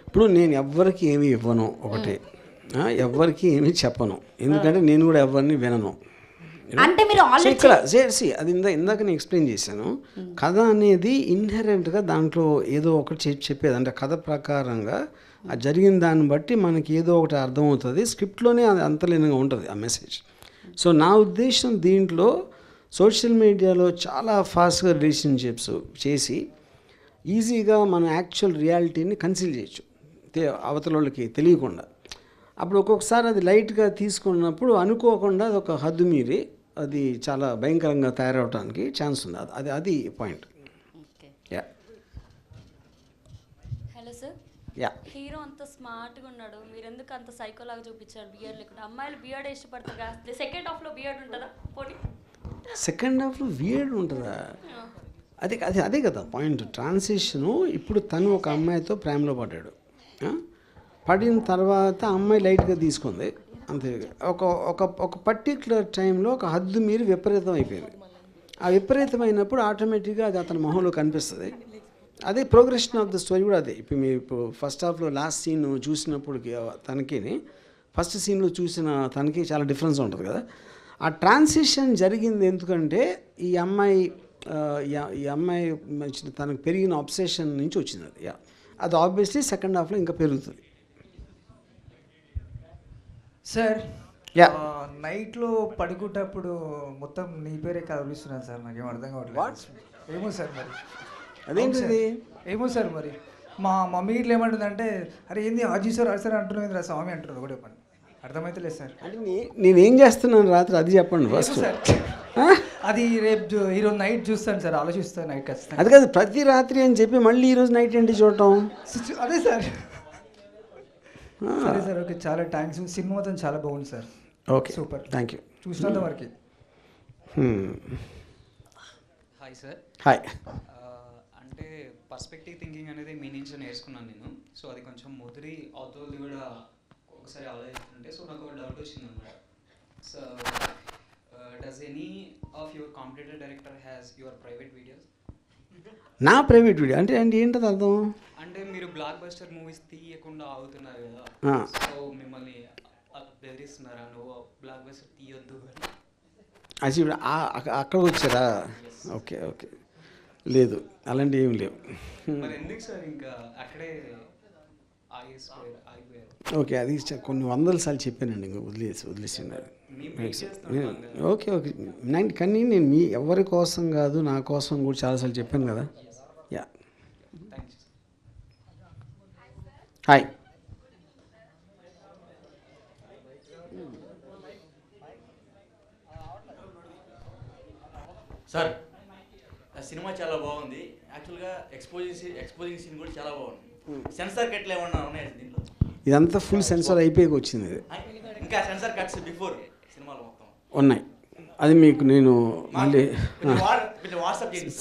ఇప్పుడు నేను ఎవ్వరికి ఏమి ఇవ్వను, ఒకటే ఎవ్వరికి ఏమి చెప్పను, ఎందుకంటే నేను కూడా ఎవరిని వినను. అంటే మీరు ఇక్కడ అది ఇందాక నేను ఎక్స్ప్లెయిన్ చేశాను, కథ అనేది ఇన్హెరెంట్గా దాంట్లో ఏదో ఒకటి చెప్పేది, అంటే కథ ప్రకారంగా జరిగిన దాన్ని బట్టి మనకి ఏదో ఒకటి అర్థమవుతుంది, స్క్రిప్ట్లోనే అది అంతర్లీనంగా ఉంటుంది ఆ మెసేజ్. సో నా ఉద్దేశం దీంట్లో సోషల్ మీడియాలో చాలా ఫాస్ట్గా రిలేషన్షిప్స్ చేసి ఈజీగా మన యాక్చువల్ రియాలిటీని కన్సీల్ చేయొచ్చు అవతల వాళ్ళకి తెలియకుండా. అప్పుడు ఒక్కొక్కసారి అది లైట్గా తీసుకున్నప్పుడు అనుకోకుండా అది ఒక హద్దు మీరి అది చాలా భయంకరంగా తయారవడానికి ఛాన్స్ ఉంది. అది point. Yeah. Hello sir. Yeah. Hero అంత స్మార్ట్గా ఉన్నాడు, మీరు ఎందుకు అంత సైకోలాగా చూపించారు బియర్డ్ లేకుండా? అమ్మాయిలు బియర్డ్ ఇష్టపడతారు కదా, సెకండ్ హాఫ్లో బియర్డ్ ఉంటుందా పోటీ? సెకండ్ హాఫ్లో వియర్డ్ ఉంటుందా? అదే కదా పాయింట్. ట్రాన్సిషను ఇప్పుడు తను ఒక అమ్మాయితో ప్రేమలో పడ్డాడు, పడిన తర్వాత అమ్మాయి లైట్గా తీసుకుంది అంతే. ఒక పర్టిక్యులర్ టైంలో ఒక హద్దు మీరు విపరీతం అయిపోయింది. ఆ విపరీతమైనప్పుడు ఆటోమేటిక్గా అది అతని మొహంలో కనిపిస్తుంది. అదే ప్రోగ్రెషన్ ఆఫ్ ద స్టోరీ కూడా అదే. ఇప్పుడు మీరు ఇప్పుడు ఫస్ట్ హాఫ్లో లాస్ట్ సీన్ చూసినప్పుడు తనకి ఫస్ట్ సీన్లో చూసిన తనకి చాలా డిఫరెన్స్ ఉంటుంది కదా. ఆ ట్రాన్సిషన్ జరిగింది ఎందుకంటే ఈ అమ్మాయి తనకు పెరిగిన అబ్సెషన్ నుంచి వచ్చింది అది. అది ఆబ్వియస్లీ సెకండ్ హాఫ్లో ఇంకా పెరుగుతుంది. Sir yeah. నైట్లో పడుకుంటప్పుడు మొత్తం నీ పేరే కదిలిస్తున్నాను సార్, నాకేం అర్థం కావట్లేదు. ఏమో సార్ మరి అదేంటిది, ఏమో సార్ మరి మా మమ్మీ ఇట్లా ఏమంటుందంటే, అరే ఏంది ఆజీ సార్ సార్ అంటున్నావు రా స్వామి అంటున్నారు, ఒకటి చెప్పండి, అర్థమైతే లేదు సార్. నేనేం చేస్తున్నాను రాత్రి అది చెప్పండి ఫస్ట్. అది రేపు ఈరోజు నైట్ చూస్తాను సార్, ఆలోచిస్తాను నైట్ ఖచ్చితంగా. అది కాదు ప్రతి రాత్రి అని చెప్పి మళ్ళీ ఈరోజు నైట్ ఏంటి చూడటం. అదే సార్. సరే సార్, ఓకే, చాలా థ్యాంక్స్. సినిమా మొత్తం చాలా బాగుంది sir. Okay, super, thank you. చూసినంత వరకు. Hi sir. హాయ్. అంటే పర్స్పెక్టివ్ థింకింగ్ అనేది మీ నుంచి నేర్చుకున్నాను నేను. సో అది కొంచెం ముదిరి అవుతుంది కూడా ఒకసారి ఆలోచిస్తుంటే, సో నాకు ఒక డౌట్ వచ్చింది అనమాట. So does any of your competitive director has your private videos? నా ప్రైవేట్ వీడియో అంటే ఏంటది అర్థం? అంటే మీరు బ్లాక్ బస్టర్ మూవీస్ తీయకుండా ఆగుతున్నారు కదా, సో మిమ్మల్ని బెదిరిస్తున్నారా నువ్వు బ్లాక్ బస్టర్ తీయొద్దు అని? అది అక్కడికి వచ్చారా? ఓకే ఓకే, లేదు అలాంటి ఏం లేవు. మరి ఎందుకు సార్ ఇంకా అక్కడే ఆగిపోయారు? ఓకే, అది కొన్ని వందల సార్లు చెప్పానండి, ఇంకా వదిలేసినారు. ఓకే ఓకే, కానీ నేను మీ ఎవరి కోసం కాదు నా కోసం కూడా చాలాసార్లు చెప్పాను కదా. యా. హాయ్. సార్ సినిమా చాలా బాగుంది. యాక్చువల్గా ఎక్స్పోజింగ్ సీన్ కూడా చాలా బాగుంది. సెన్సార్ కట్లు ఏమన్నా ఉన్నాయి దీంట్లో? ఇదంతా ఫుల్ సెన్సార్ అయిపోయాక వచ్చింది ఇది. ఇంకా సెన్సార్ కట్స్ బిఫోర్ సినిమాలో మొత్తం ఉన్నాయి, అది మీకు నేను మళ్ళీ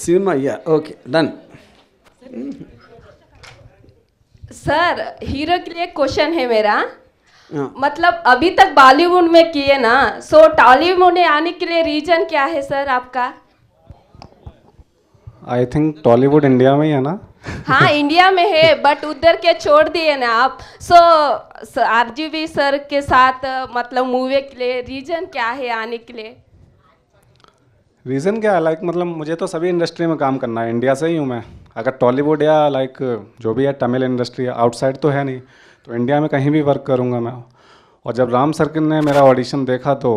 cinema. Yeah, okay, done. Sir hero के लिए क्वेश्चन है मेरा, मतलब अभी तक बॉलीवुड में किए ना, सो टॉलीवुड में आने के लिए रीजन क्या है सर आपका? आई थिंक टॉलीवुड इंडिया में ही है ना? हाँ इंडिया में है, बट उधर के छोड़ दिए ना आप. सो आरजीवी सर के साथ मतलब मूवी के लिए रीजन क्या है आने के लिए? रीज़न क्या है, लाइक मतलब मुझे तो सभी इंडस्ट्री में काम करना है, इंडिया से ही हूँ मैं. अगर टॉलीवुड या लाइक जो भी है तमिल इंडस्ट्री आउटसाइड तो है नहीं, तो इंडिया में कहीं भी वर्क करूँगा मैं. और जब राम सर्किल ने मेरा ऑडिशन देखा तो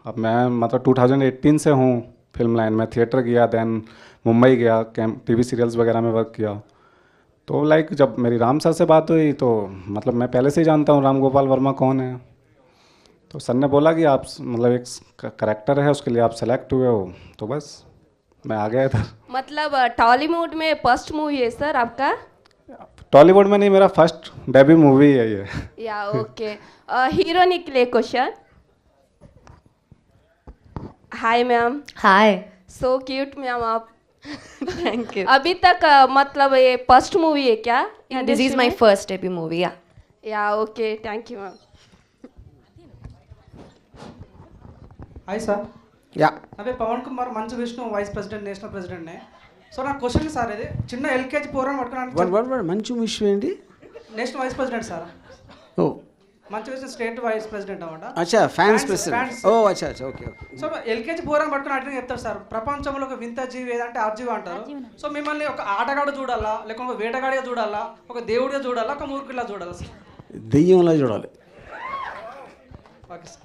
अब मैं मतलब 2018 से हूँ फिल्म लाइन में. थिएटर गया, देन मुंबई गया, टीवी सीरियल्स वगैरह में वर्क किया. तो लाइक जब मेरी राम सर से बात हुई तो मतलब मैं पहले से ही जानता हूँ राम गोपाल वर्मा कौन है, तो सर ने बोला कि आप मतलब एक करेक्टर है उसके लिए आप सेलेक्ट हुए हो, तो बस मैं आ गया इधर। मतलब टॉलीवुड में फर्स्ट मूवी है सर आपका? टॉलीवुड में नहीं, मेरा फर्स्ट डेब्यू मूवी है ये। या ओके। हीरोइन के लिए question. Hi ma'am. Hi. So cute ma'am आप। Thank you. अभी तक मतलब ये फर्स्ट मूवी है क्या? This is my first debut movie. Yeah okay, thank you ma'am. Hi sir. Yeah. నా పేరు Pavan Kumar, Manchu Vishnu vice president, national ప్రెసిడెంట్నే. సో నా క్వశ్చన్ సార్, ఇది చిన్న ఎల్కేజీ పోరాన్ పట్టుకున్నాను. మంచు విష్ణు ఏంటి? National vice president sir. Oh, Manchu Vishnu state vice president అన్నమాట. అచ్చా, ఫ్యాన్స్ ప్రెసిడెంట్. ఓ అచ్చా అచ్చా, okay okay. So LKG Pooran పట్టుకుని అట్లా చెప్తారు సార్, ప్రపంచంలో ఒక వింత జీవి ఏదంటే ఆర్జీవి అంటారు. సో మిమ్మల్ని ఒక ఆటగాడు చూడాలా, లేకపోతే ఒక వేటగాడిగా చూడాలా, ఒక దేవుడిగా చూడాలా, ఒక మూర్ఖుడిలా చూడాలా సార్? దెయ్యంలా చూడాలి. Okay sir.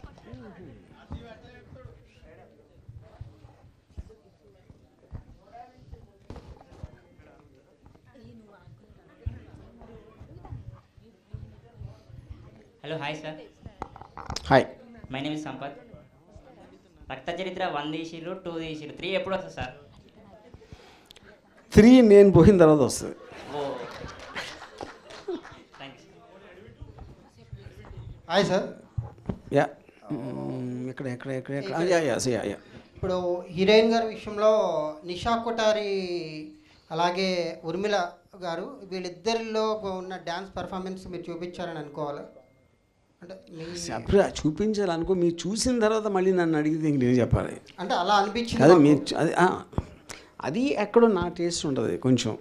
Hello, hi sir. Hi. My name is Sampath. రక్త చరిత్ర 1 తీసిర్రు, 2 తీసిర్రు, 3 ఎప్పుడు వస్తుంది సార్? 3 నేను పోయిన తర్వాత వస్తుంది. Hi sir. యా. ఎక్కడ ఎక్కడ ఎక్కడ ఎక్కడ యా యా యా యా. ఇప్పుడు హీరోయిన్ గారి విషయంలో నిషా కొటారి అలాగే ఉర్మిళ గారు వీళ్ళిద్దరిలో ఉన్న డ్యాన్స్ పర్ఫార్మెన్స్ మీరు చూపించారని అనుకోవాలి. అంటే అప్పుడు చూపించాలనుకో, మీరు చూసిన తర్వాత మళ్ళీ నన్ను అడిగితే ఇంక నేను చెప్పాలి. అంటే అలా అనిపించింది. అదే మీరు అది ఎక్కడో నా టేస్ట్ ఉంటుంది కొంచెం.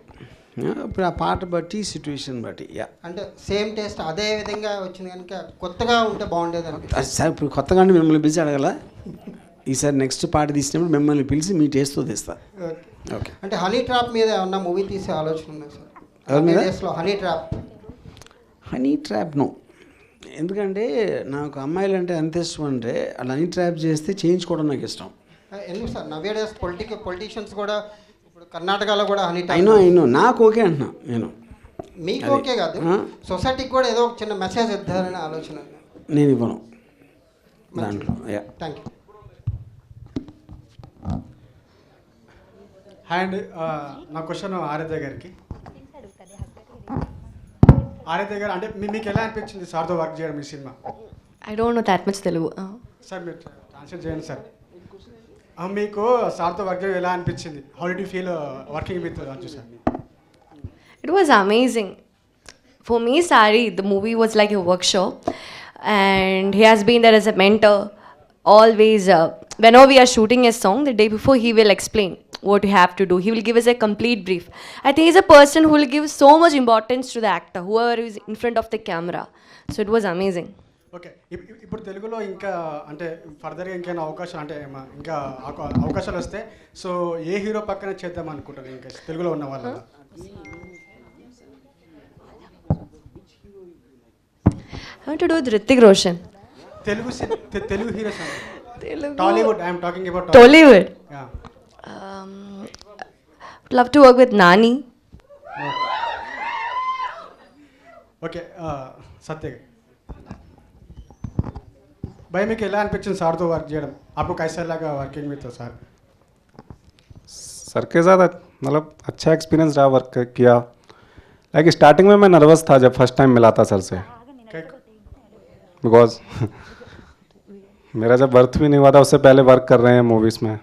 ఇప్పుడు ఆ పాట బట్టి సిచ్యువేషన్ బట్టి. యా. అంటే సేమ్ టేస్ట్ అదే విధంగా వచ్చింది కనుక కొత్తగా ఉంటే బాగుండేది అనిపిస్తుంది. సార్ ఇప్పుడు కొత్తగా అంటే మిమ్మల్ని పిలిచి అడగల. ఈసారి నెక్స్ట్ పాట తీసినప్పుడు మిమ్మల్ని పిలిచి మీ టేస్ట్తో తీస్తా. ఓకే. అంటే హనీ ట్రాప్ మీద ఏమన్నా మూవీ తీసే ఆలోచన ఉందా సార్? ఎవరి మీద? Honey trap. Honey trap no. ఎందుకంటే నాకు అమ్మాయిలు అంటే ఎంత ఇష్టం అంటే అలా హనీ ట్రాప్ చేస్తే చేయించుకోవడం నాకు ఇష్టం. ఎందుకు సార్? నవ్వే డేస్ పొలిటీషియన్స్ కూడా ఇప్పుడు కర్ణాటకలో కూడా హనీ ట్రాప్. అయినో నాకు ఓకే అంటున్నా నేను. మీకు ఓకే కాదు, సొసైటీకి కూడా ఏదో ఒక చిన్న మెసేజ్ ఇద్దారనే ఆలోచన. నేను ఇవ్వను దాంట్లో. యా. Thank you. హాయ్ అండి. నా క్వశ్చన్ ఆరాధ్య గారికి. ఆరాధ్య గారు, అంటే మీకు ఎలా అనిపించింది సార్తో వర్క్ చేయడం ఈ cinema? I don't know that much Telugu. Sir మీరు ట్రాన్స్లేట్ చేయండి సార్. మీకు సార్తో వర్క్ చేయడం ఎలా అనిపించింది? How did you feel working with Anju sir? It was amazing. For me, Sari, the movie was like a workshop, and he has been there as a mentor. Always, whenever we are shooting a song, the day before he will explain what you have to do. He will give us a complete brief. I think he's a person who will give so much importance to the actor, whoever is in front of the camera. So it was amazing. Okay. ఇప్పుడు తెలుగులో ఇంకా అంటే ఫర్దర్గా ఇంకేమైనా అవకాశాలు అంటే ఇంకా అవకాశాలు వస్తే సో ఏ హీరో పక్కన చేద్దాం అనుకుంటారు ఇంకా తెలుగులో ఉన్న వాళ్ళ? I want to do with Hrithik Roshan. Telugu heroes Tollywood. I'm talking about Tollywood. Would love to work with Nani. Okay. Satya भाई మీకు ఎలా అనిపించింది సార్తో వర్క్ చేయడం? आपको कैसा लगा वर्किंग विद सर? सर के साथ मतलब अच्छा एक्सपीरियंस रहा वर्क किया. लाइक स्टार्टिंग में मैं नर्वस था जब फर्स्ट टाइम मिला था सर से, बिकॉज मेरा जब बर्थ भी नहीं हुआ था उससे पहले वर्क कर रहे हैं मूवीज़ में,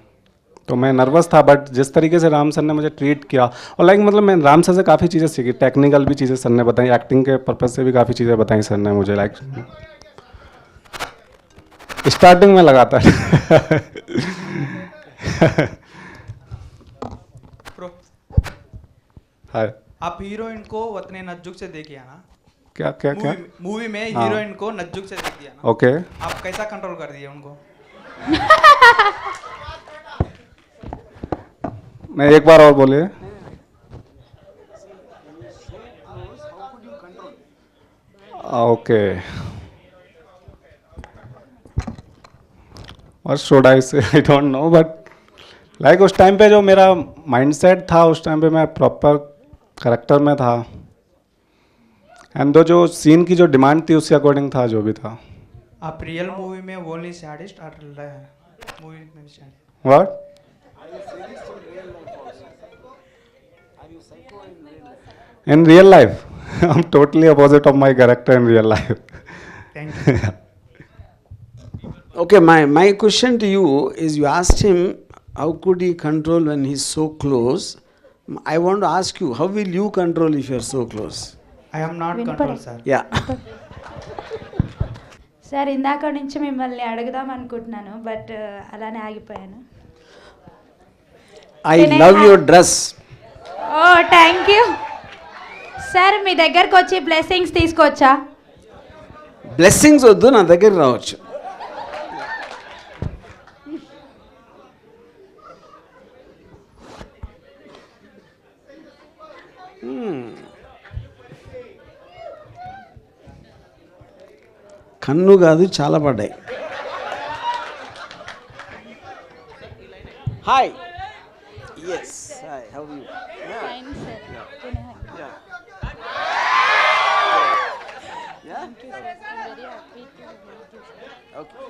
तो मैं नर्वस था. बट जिस तरीके से राम सर ने मुझे ट्रीट किया और लाइक मतलब मैं राम सर से काफ़ी चीज़ें सीखी. टेक्निकल भी चीज़ें सर ने बताई, एक्टिंग के पर्पज़ से भी काफ़ी चीज़ें बताई सर ने मुझे. लाइक स्टार्टिंग में लगा था. हाय. आप हीरोइन को अपने नज़दीक से देखिए ना. क्या क्या क्या? मूवी में हीरोइन को नज़दीक से देखिए ना. ओके. आप कैसा कंट्रोल कर दिए उनको? नहीं, एक बार और बोलिए. ओके. और शुड आई से I don't know, but like उस टाइम पे जो मेरा माइंडसेट था उस टाइम पे मैं प्रॉपर करेक्टर में था. एंड जो सीन की जो डिमांड थी उसके अकॉर्डिंग था जो भी था. आप रियल मूवी में ओनली सैडिस्ट और मूवी में भी sadist? What? In real life, I'm totally opposite of my character in real life. Thank you. Okay, my question to you is, you asked him how could he control when he's so close. I want to ask you, how will you control if you're so close? I am not control, sir. Yeah. Sir ఇందాక నుంచి మిమ్మల్ని అడుగుదాం అనుకుంటున్నాను but అలానే ఆగిపోయాను. I love your dress. Oh thank you sir. మీ దగ్గరకు వచ్చి బ్లెస్సింగ్స్ తీసుకోవచ్చా? బ్లెస్సింగ్స్ వద్దు, నా దగ్గర రావచ్చు. కన్ను కాదు, చాలా పడ్డాయి. Hi. Yes. Hi. How are you? Fine, sir. Can I hug you? Yeah. Thank you, sir. I'm very happy to meet you, sir. Okay.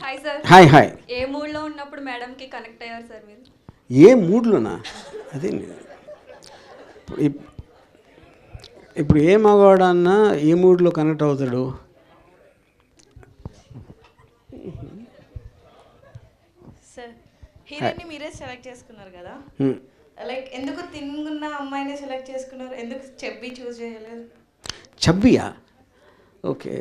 Hi sir. Hi hi. ఏ మూడ్లో ఉన్నప్పుడు మేడంకి కనెక్ట్ అయ్యారు సార్ మీరు? ఏ మూడ్లోనా? అదే ఇప్పుడు ఏ మగవాడన్నా ఏ మూడ్లో కనెక్ట్ అవుతాడు? సార్, హీరోయిన్ని మీరే సెలెక్ట్ చేసుకున్నారు కదా, లైక్ ఎందుకు తిన్నున్న అమ్మాయిని సెలెక్ట్ చేసుకున్నారు? ఎందుకు చెబ్బి చూస్ చేయలేదు? చబ్బియా? ఓకే,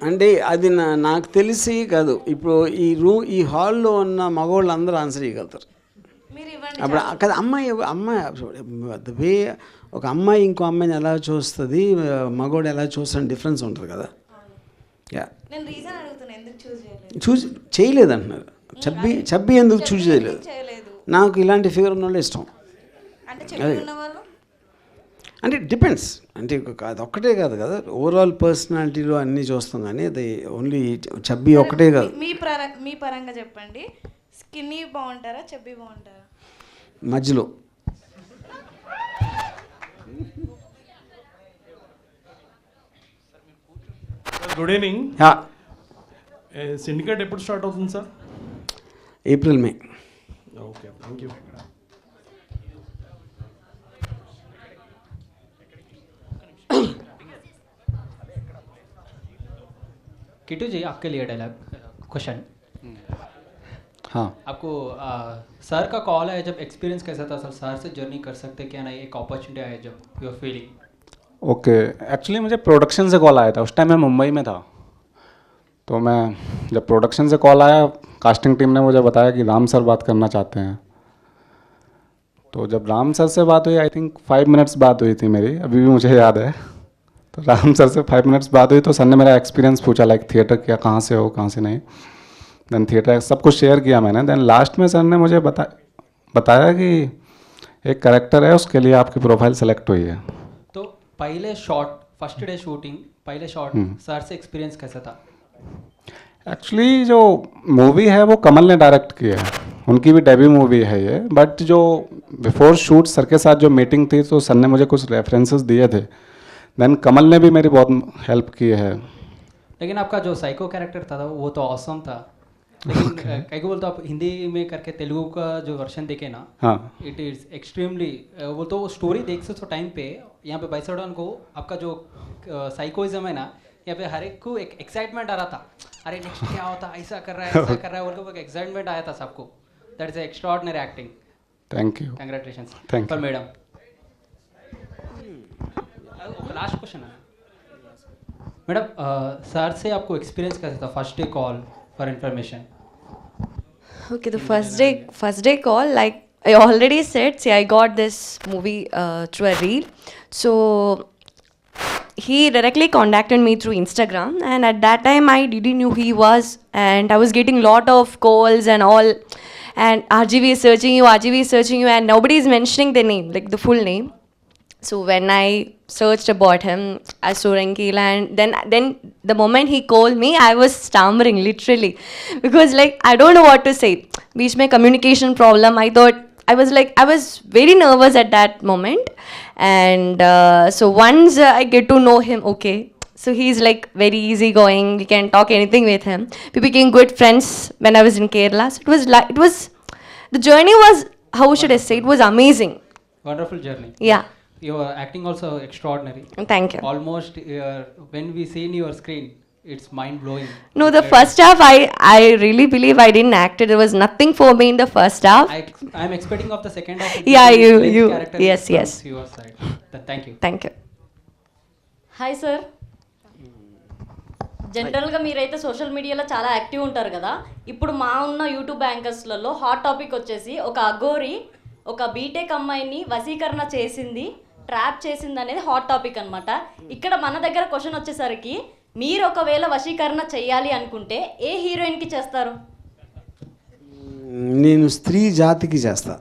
అంటే అది నాకు తెలిసి కాదు. ఇప్పుడు ఈ హాల్లో ఉన్న మగవాళ్ళు అందరూ ఆన్సర్ చేయగలుగుతారు. అప్పుడు కదా అమ్మాయి వే ఒక అమ్మాయి ఇంకో అమ్మాయిని ఎలా చూస్తుంది, మగవాడు ఎలా చూస్తాడు, డిఫరెన్స్ ఉంటుంది కదా. యా, నేను రీజన్ అడుగుతున్నా, ఎందుకు చూస్ చేయలేదు? చూస్ చేయలేదు అంటున్నారు. చబ్బి ఎందుకు చూస్ చేయలేదు? నాకు ఇలాంటి ఫిగర్ ఉన్న వాళ్ళు ఇష్టం. అంటే చెప్పి ఉన్నవాళ్ళు అంటే డిపెండ్స్, అంటే అది ఒక్కటే కాదు కదా, ఓవరాల్ పర్సనాలిటీలో అన్నీ చూస్తాం, కానీ అది ఓన్లీ చబ్బి ఒక్కటే కాదు. మీ పరంగా చెప్పండి, స్కిన్నీ బాగుంటారా, చబ్బి బాగుంటారా? మధ్యలో. Good evening. సిండికేట్ ఎప్పుడు స్టార్ట్ అవుతుంది sir? April May. Okay, thank you. Kittu ji, आपके लिए डायलॉग क्वेश्चन. हाँ. आपको सर का कॉल है, जब एक्सपीरियंस कैसा था सर? सर से जर्नी कर सकते क्या नहीं, एक अपॉर्चुनिटी आया जब you are feeling? Okay, actually मुझे प्रोडक्शन से कॉल आया था. उस टाइम मैं मुंबई में था. तो मैं जब प्रोडक्शन से कॉल आया, कास्टिंग टीम ने मुझे बताया कि राम सर बात करना चाहते हैं. तो जब राम सर से बात हुई, आई थिंक 5 मिनट्स बात हुई थी मेरी, अभी भी मुझे याद है. तो राम सर से 5 मिनट्स बात हुई, तो सर ने मेरा एक्सपीरियंस पूछा, लाइक थिएटर क्या, कहाँ से हो, कहाँ से नहीं. देन थिएटर सब कुछ शेयर किया मैंने. देन लास्ट में सर ने मुझे बताया कि एक कैरेक्टर है, उसके लिए आपकी प्रोफाइल सेलेक्ट हुई है. तो पहले शॉट, फर्स्ट डे शूटिंग, पहले शॉट सर से एक्सपीरियंस कैसा था? एक्चुअली जो मूवी है वो कमल ने डायरेक्ट की है, उनकी भी डेब्यू मूवी है ये. बट जो बिफोर शूट सर के साथ जो मीटिंग थी, तो सर ने मुझे कुछ रेफरेंसेस दिए थे. देन कमल ने भी मेरी बहुत हेल्प की है. लेकिन आपका जो साइको कैरेक्टर था वो तो ऑसम था. लेकिन कई को बोलते आप हिंदी में करके तेलुगु का जो वर्जन देखे ना, हाँ, इट इज़ एक्सट्रीमली, वो तो स्टोरी देख सकते हो टाइम पे. यहाँ पे बैसडॉन को आपका जो साइकोइज्म है ना, यहाँ पे हर एक को एक एक्साइटमेंट आ रहा था, अरे नेक्स्ट क्या होता, ऐसा कर रहा है, ऐसा कर रहा है, उनको एक एक्साइटमेंट आया था सबको. That is extraordinary acting. Thank you. Congratulations thank for you. Madam. Last question है मैडम, सर से आपको एक्सपीरियंस कैसा था? First day call for information. Okay, the first day call, like I already said, see, I got this movie through a reel. So he directly contacted me through Instagram, and at that time I didn't know who he was, and I was getting lot of calls and all, and RGV is searching you, and nobody is mentioning the name, like the full name. So when I searched about him as Surankila, and then the moment he called me, I was stammering literally, because like I don't know what to say. Beach mein communication problem. I was very nervous at that moment, and so once I get to know him, okay. So he's like very easygoing. We can talk anything with him. We became good friends when I was in Kerala. So the journey was, how should I say? It was amazing. Wonderful journey. Yeah. Your acting also extraordinary. Thank you. Almost when we see in your screen, it's mind blowing. No, the first half I really believe I didn't act it. There was nothing for me in the first half. I'm expecting of the second half. Yeah, you character yes. from your side. Thank you. Thank you. Hi sir, జనరల్గా మీరైతే social మీడియాలో చాలా active ఉంటారు కదా. ఇప్పుడు మా ఉన్న YouTube యాంకర్స్లలో hot topic వచ్చేసి ఒక అఘోరి ఒక బీటెక్ అమ్మాయిని వశీకరణ చేసింది, ట్రాప్ చేసింది అనేది హాట్ టాపిక్ అనమాట. ఇక్కడ మన దగ్గర క్వశ్చన్ వచ్చేసరికి, మీరు ఒకవేళ వశీకరణ చేయాలి అనుకుంటే ఏ హీరోయిన్కి చేస్తారు? నేను స్త్రీ జాతికి చేస్తా.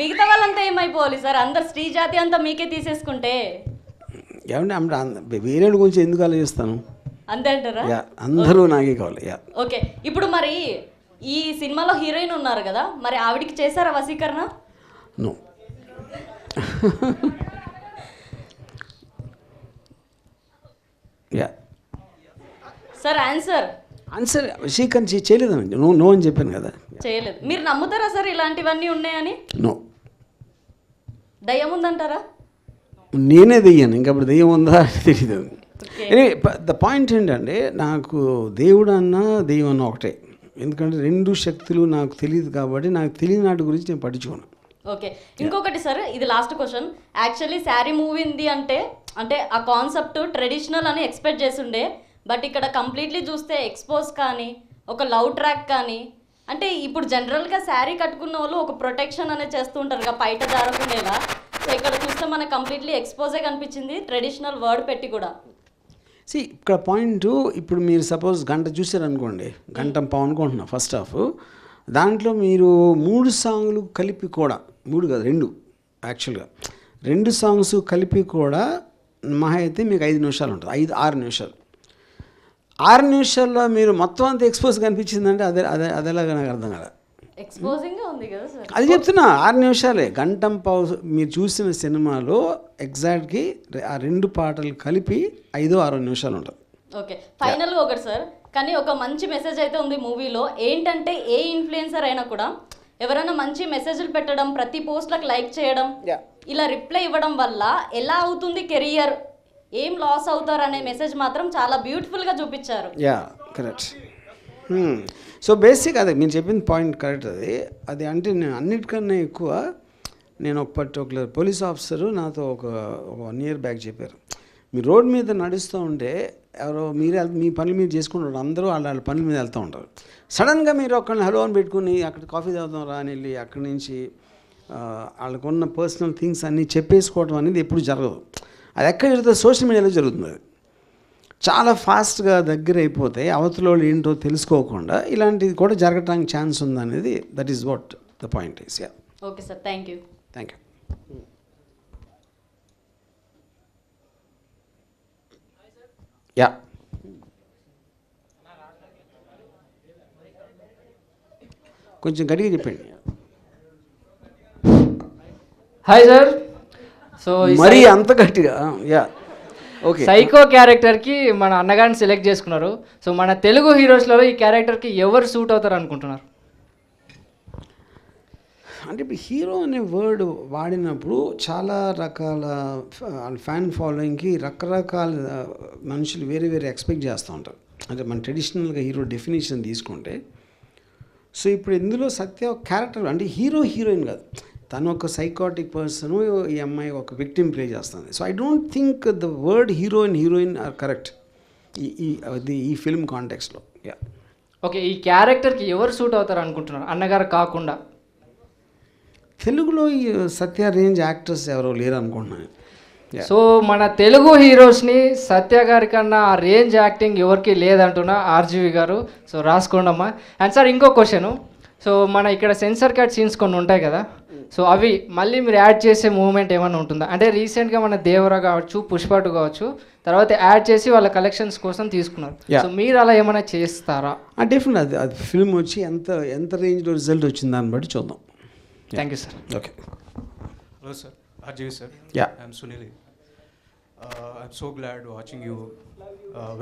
మిగతా వాళ్ళంతా ఏమైపోవాలి సార్? అందరు స్త్రీ జాతి అంతా మీకే తీసేసుకుంటే ఏమంటే వేరే గురించి ఎందుకు ఆలోచిస్తాను? అంతే అంటారా? అందరూ నాకే కావాలి. ఓకే, ఇప్పుడు మరి ఈ సినిమాలో హీరోయిన్ ఉన్నారు కదా, మరి ఆవిడికి చేశారా వశీకరణ? నో. సార్ ఆన్సర్ వశీకరణ చేయలేదండి. నో అని చెప్పాను కదా. చేయలేదు. మీరు నమ్ముతారా సార్ ఇలాంటివన్నీ ఉన్నాయని? నో. దయ్యం ఉందంటారా? నేనే దెయ్యాను, ఇంకప్పుడు దెయ్యం ఉందా తెలియదు. ద పాయింట్ ఏంటంటే, నాకు దేవుడు అన్న దెయ్యం అన్న ఒకటే. ఎందుకంటే రెండు శక్తులు నాకు తెలియదు కాబట్టి నాకు తెలియని వాటి గురించి నేను పట్టించుకోను. ఓకే, ఇంకొకటి సార్, ఇది last question. Actually sari movie ఉంది అంటే ఆ కాన్సెప్ట్ ట్రెడిషనల్ అని ఎక్స్పెక్ట్ చేస్తుండే, బట్ ఇక్కడ కంప్లీట్లీ చూస్తే ఎక్స్పోజ్ కానీ ఒక లవ్ ట్రాక్ కానీ, అంటే ఇప్పుడు జనరల్గా శారీ కట్టుకున్న వాళ్ళు ఒక ప్రొటెక్షన్ అనేది చేస్తూ ఉంటారు కదా, బయట జారకుండేలా. సో ఇక్కడ చూస్తే మనకు కంప్లీట్లీ ఎక్స్పోజే కనిపించింది, ట్రెడిషనల్ వర్డ్ పెట్టి కూడా. ఇక్కడ పాయింట్, ఇప్పుడు మీరు సపోజ్ గంట చూసారనుకోండి, గంట పావు అనుకుంటున్నా ఫస్ట్ హాఫ్, దాంట్లో మీరు 3 సాంగ్లు కలిపి కూడా, 3 కాదు 2 యాక్చువల్గా 2 సాంగ్స్ కలిపి కూడా మహా అయితే మీకు 5 నిమిషాలు ఉంటుంది, 5-6 నిమిషాలు. 6 నిమిషాల్లో మీరు మొత్తం అంతా ఎక్స్పోజ్ కనిపించిందంటే అదేలాగా నాకు అర్థం కదా. ఎక్స్పోజింగ్గా ఉంది కదా సార్. అది చెప్తున్నా, 6 నిమిషాలే. గంటం పావు మీరు చూసిన సినిమాలో ఎగ్జాక్ట్కి ఆ 2 పాటలు కలిపి 5-6 నిమిషాలు ఉంటుంది. ఓకే, ఫైనల్గా ఒకటి సార్, కానీ ఒక మంచి మెసేజ్ అయితే ఉంది మూవీలో. ఏంటంటే ఏ ఇన్ఫ్లుయెన్సర్ అయినా కూడా ఎవరైనా మంచి మెసేజ్లు పెట్టడం, ప్రతి పోస్ట్లకు లైక్ చేయడం, ఇలా రిప్లై ఇవ్వడం వల్ల ఎలా అవుతుంది కెరియర్, ఏం లాస్ అవుతారు అనే మెసేజ్ మాత్రం చాలా బ్యూటిఫుల్గా చూపించారు. కరెక్ట్. సో బేసిక్ అదే మీరు చెప్పిన పాయింట్ కరెక్ట్. అది అంటే నేను అన్నిటికన్నా ఎక్కువ, నేను ఒక పర్టికులర్ పోలీస్ ఆఫీసరు నాతో ఒక 1 year బ్యాక్ చెప్పారు, మీరు రోడ్ మీద నడుస్తూ ఉంటే ఎవరో మీ పనులు మీరు చేసుకుంటారు, అందరూ వాళ్ళ పనుల మీద వెళ్తూ ఉంటారు. సడన్గా మీరు ఒకరిని హలో అని పెట్టుకుని అక్కడ కాఫీ తాగుతాం రా అని వెళ్ళి అక్కడి నుంచి వాళ్ళకున్న పర్సనల్ థింగ్స్ అన్నీ చెప్పేసుకోవడం అనేది ఎప్పుడు జరగదు. అది ఎక్కడ జరుగుతుంది? సోషల్ మీడియాలో జరుగుతుంది. అది చాలా ఫాస్ట్గా దగ్గర అయిపోతే అవతల వాళ్ళు ఏంటో తెలుసుకోకుండా ఇలాంటిది కూడా జరగడానికి ఛాన్స్ ఉందనేది, that is what the point is. Okay sir, thank you. Thank you. కొంచెం గట్టిగా చెప్పండి. Hi sir. సో మరి అంత గట్టిగా? ఓకే. సైకో క్యారెక్టర్కి మన అన్నగారిని సెలెక్ట్ చేసుకున్నారు. సో మన తెలుగు హీరోస్లలో ఈ క్యారెక్టర్కి ఎవరు సూట్ అవుతారు అనుకుంటున్నారు? అంటే ఇప్పుడు హీరో అనే వర్డ్ వాడినప్పుడు చాలా రకాల ఫ్యాన్ ఫాలోయింగ్కి రకరకాల మనుషులు వేరే వేరే ఎక్స్పెక్ట్ చేస్తూ ఉంటారు. అంటే మన ట్రెడిషనల్గా హీరో డెఫినేషన్ తీసుకుంటే, సో ఇప్పుడు ఇందులో సత్య ఒక క్యారెక్టర్, అంటే హీరోయిన్ కాదు, తను ఒక సైకాటిక్ పర్సన్, ఈ అమ్మాయి ఒక విక్టిమ్ ప్లే చేస్తుంది. So I don't think the word heroine or correct ఈ ఫిల్మ్ కాంటెక్స్లో. ఓకే, ఈ క్యారెక్టర్కి ఎవరు సూట్ అవుతారు అనుకుంటున్నారు అన్నగారు కాకుండా? తెలుగులో ఈ సత్య రేంజ్ యాక్టర్స్ ఎవరో లేరు అనుకుంటున్నాను. సో మన తెలుగు హీరోస్ని సత్య గారి కన్నా ఆ రేంజ్ యాక్టింగ్ ఎవరికి లేదంటున్నా ఆర్జీవి గారు. సో రాసుకోండమ్మా. అండ్ సార్ ఇంకో క్వశ్చను, సో మన ఇక్కడ సెన్సర్ కట్ సీన్స్ కొన్ని ఉంటాయి కదా, సో అవి మళ్ళీ మీరు యాడ్ చేసే మూమెంట్ ఏమైనా ఉంటుందా? అంటే రీసెంట్గా మన దేవరా కావచ్చు, పుష్ప 2 కావచ్చు, తర్వాత యాడ్ చేసి వాళ్ళ కలెక్షన్స్ కోసం తీసుకున్నారు. సో మీరు అలా ఏమైనా చేస్తారా? డెఫినెట్ అది ఫిల్మ్ వచ్చి ఎంత రేంజ్లో రిజల్ట్ వచ్చింది దాన్ని బట్టి చూద్దాం. Thank you sir. Okay. Hello sir, RJ sir. Yeah. I'm Sunil. I'm so glad watching you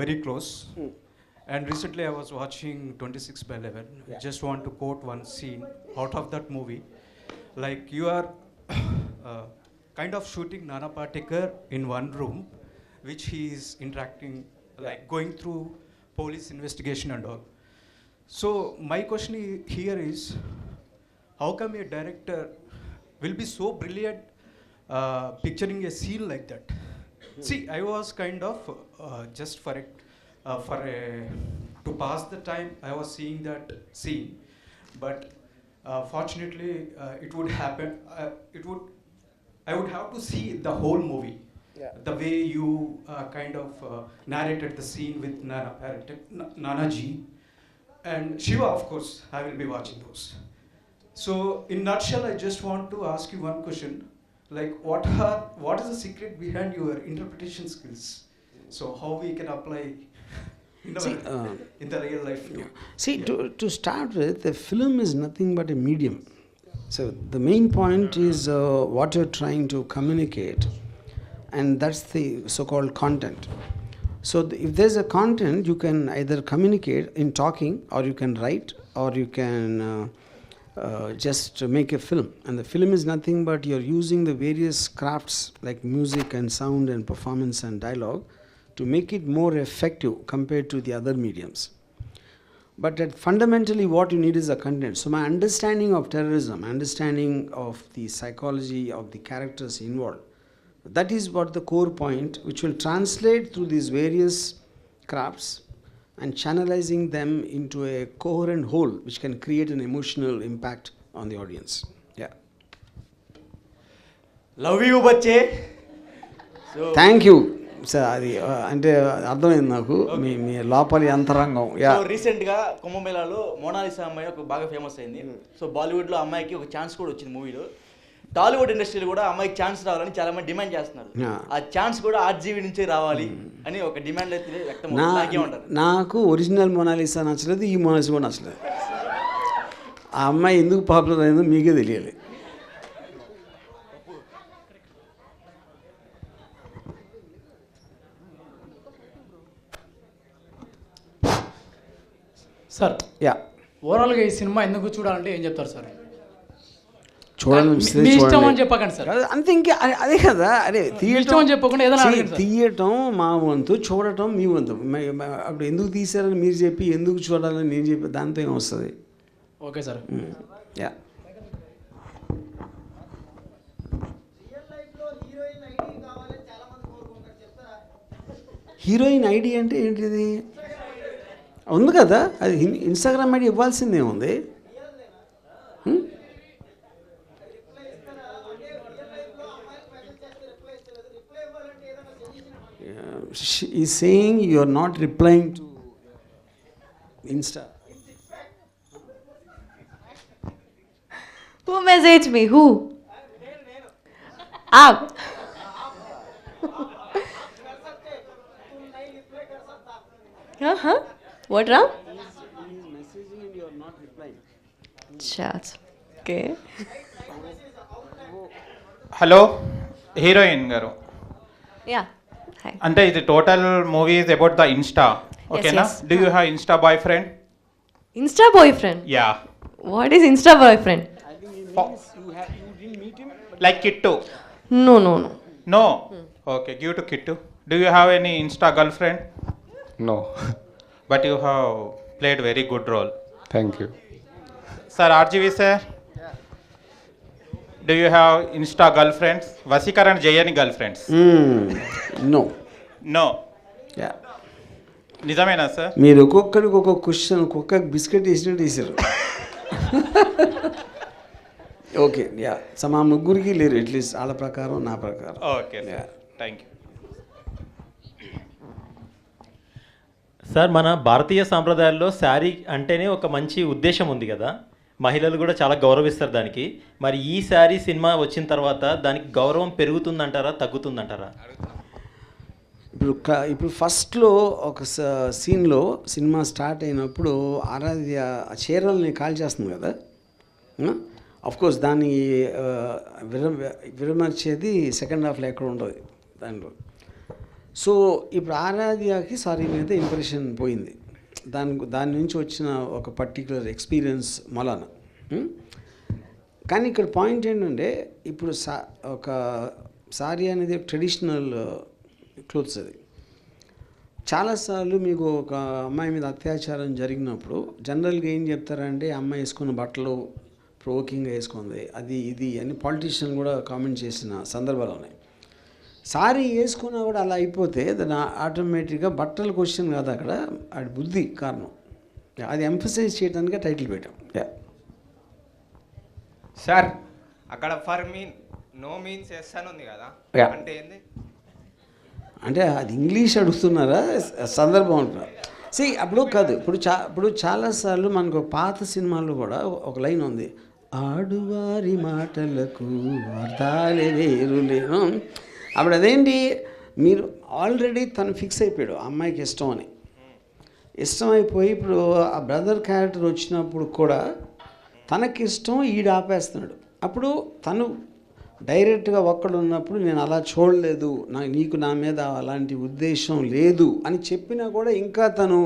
very close. And recently I was watching 26/11. Just want to quote one scene out of that movie. Like you are kind of shooting Nana Patekar in one room, which he is interacting, like going through police investigation and all. So my question here is, how come a director will be so brilliant picturing a scene like that? See, I was kind of just to pass the time, I was seeing that scene, but fortunately, it would happen. I would have to see the whole movie. Yeah. The way you kind of narrated the scene with Nana Ji and Shiva, of course, I will be watching those. So, in nutshell, I just want to ask you one question. Like, what is the secret behind your interpretation skills? So, how we can apply in the real life too? See, to start with, the film is nothing but a medium. So, the main point is what you're trying to communicate, and that's the so-called content. So, if there's a content, you can either communicate in talking, or you can write, or you can just make a film. And the film is nothing but you're using the various crafts like music and sound and performance and dialogue to make it more effective compared to the other mediums. But fundamentally what you need is a content. So my understanding of terrorism, understanding of the psychology of the characters involved, that is what the core point, which will translate through these various crafts and channelizing them into a coherent whole which can create an emotional impact on the audience. Yeah. Love you, bache. So thank you. Sir అది అంటే అర్థమైంది నాకు మీ లోపలి అంతరంగం. So రీసెంట్గా కుంభమేళాలో Mona Lisa అమ్మాయి ఒక బాగా ఫేమస్ అయింది. సో బాలీవుడ్లో అమ్మాయికి ఒక ఛాన్స్ కూడా వచ్చింది మూవీలో. టాలీవుడ్ ఇండస్ట్రీలో కూడా అమ్మాయికి ఛాన్స్ రావాలని చాలా మంది డిమాండ్ చేస్తున్నారు. ఆ ఛాన్స్ కూడా ఆర్జీవీ నుంచే రావాలి అని ఒక డిమాండ్ అయితే వ్యక్తం అవుతుంది. నాకు ఒరిజినల్ మోనాలిసా నచ్చలేదు, ఈ మోనాలిసా కూడా నచ్చలేదు. ఆ అమ్మాయి ఎందుకు పాపులర్ అయిందో మీకే తెలియాలి. సార్ యా, ఓవరాల్గా ఈ సినిమా ఎందుకు చూడాలంటే ఏం చెప్తారు సార్? చూడాలని మీ ఇష్టం అని చెప్పకండి సార్. అంతే, ఇంకా అదే కదా. అరే ఇష్టం అని చెప్పకుండా ఏదైనా తీయటం మా వంతు, చూడటం మీ వంతు. అప్పుడు ఎందుకు తీసారని మీరు చెప్పి ఎందుకు చూడాలని నేను చెప్పి దాంతో ఏమొస్తుంది? Okay sir. Yeah. Heroine ID అంటే ఏంటిది? ఉంది కదా, అది ఇన్స్టాగ్రామ్ ఐడి ఇవ్వాల్సిందే ఉంది. She is saying you are not replying to Insta. Who messaged me? Who? Aap. What wrong? Chat. Okay. Hello heroine గారు. Yeah. Hi. అంటే ఇది total movie is about the Insta, ఓకేనా? Do you have Insta boyfriend? Insta boyfriend? Yeah. What is Insta boyfriend? Like Kittu? No. No? Okay, give to Kittu. Do you have any Insta girlfriend? No. But you have played very good role. Thank you. Sir, RGV sir? Do you have Insta girlfriends? Vasikar and Jayani girlfriends? No. No? Yeah. నిజమేనా sir? మీరు ఒక్కొక్కరికి ఒక్కొక్క question, ఒక్కొక్క biscuit వేసినట్టు వేసారు. Okay, yeah. మా ముగ్గురికి లేరు, అట్లీస్ట్ వాళ్ళ ప్రకారం నా ప్రకారం. Okay, thank you. సార్, మన భారతీయ సాంప్రదాయాల్లో శారీ అంటేనే ఒక మంచి ఉద్దేశం ఉంది కదా. మహిళలు కూడా చాలా గౌరవిస్తారు దానికి. మరి ఈ శారీ సినిమా వచ్చిన తర్వాత దానికి గౌరవం పెరుగుతుందంటారా, తగ్గుతుందంటారా? ఇప్పుడు ఫస్ట్లో ఒక సీన్లో సినిమా స్టార్ట్ అయినప్పుడు ఆరాధ్య చీరల్ని కాల్ చేస్తుంది కదా, కోర్స్ దాన్ని విరమర్చేది సెకండ్ హాఫ్లో ఎక్కడ ఉండదు దాంట్లో. సో ఇప్పుడు ఆరాధ్యకి సారీ మీద ఇంప్రెషన్ పోయింది, దాని నుంచి వచ్చిన ఒక పర్టికులర్ ఎక్స్పీరియన్స్ మొలాన. కానీ ఇక్కడ పాయింట్ ఏంటంటే ఇప్పుడు ఒక సారీ అనేది ట్రెడిషనల్ క్లోత్స్. అది చాలాసార్లు మీకు ఒక అమ్మాయి మీద అత్యాచారం జరిగినప్పుడు జనరల్గా ఏం చెప్తారంటే అమ్మాయి వేసుకున్న బట్టలు ప్రొవోకింగ్గా వేసుకుంది, అది ఇది అని పాలిటీషియన్ కూడా కామెంట్ చేసిన సందర్భాలు ఉన్నాయి. సారీ వేసుకున్నా కూడా అలా అయిపోతే దాని ఆటోమేటిక్గా బట్టల క్వశ్చన్ కాదు, అక్కడ అది బుద్ధి కారణం. అది ఎంఫసైజ్ చేయడానికి టైటిల్ పెట్టాం. సార్ అక్కడ for mean no means yes అని ఉంది కదా, అంటే ఏంది? అంటే అది ఇంగ్లీష్ అడుగుతున్నారా సందర్భం అంటున్నారు. అప్పుడు కాదు, ఇప్పుడు చాలాసార్లు మనకు పాత సినిమాల్లో కూడా ఒక లైన్ ఉంది, ఆడువారి మాటలకు అర్థాలే వేరులేను. అప్పుడు అదేంటి, మీరు ఆల్రెడీ తను ఫిక్స్ అయిపోయాడు అమ్మాయికి ఇష్టం అని. ఇష్టం అయిపోయి ఇప్పుడు ఆ బ్రదర్ క్యారెక్టర్ వచ్చినప్పుడు కూడా తనకిష్టం ఈడు ఆపేస్తున్నాడు. అప్పుడు తను డైరెక్ట్గా ఒక్కడు ఉన్నప్పుడు నేను అలా చూడలేదు, నీకు నా మీద అలాంటి ఉద్దేశం లేదు అని చెప్పినా కూడా ఇంకా తను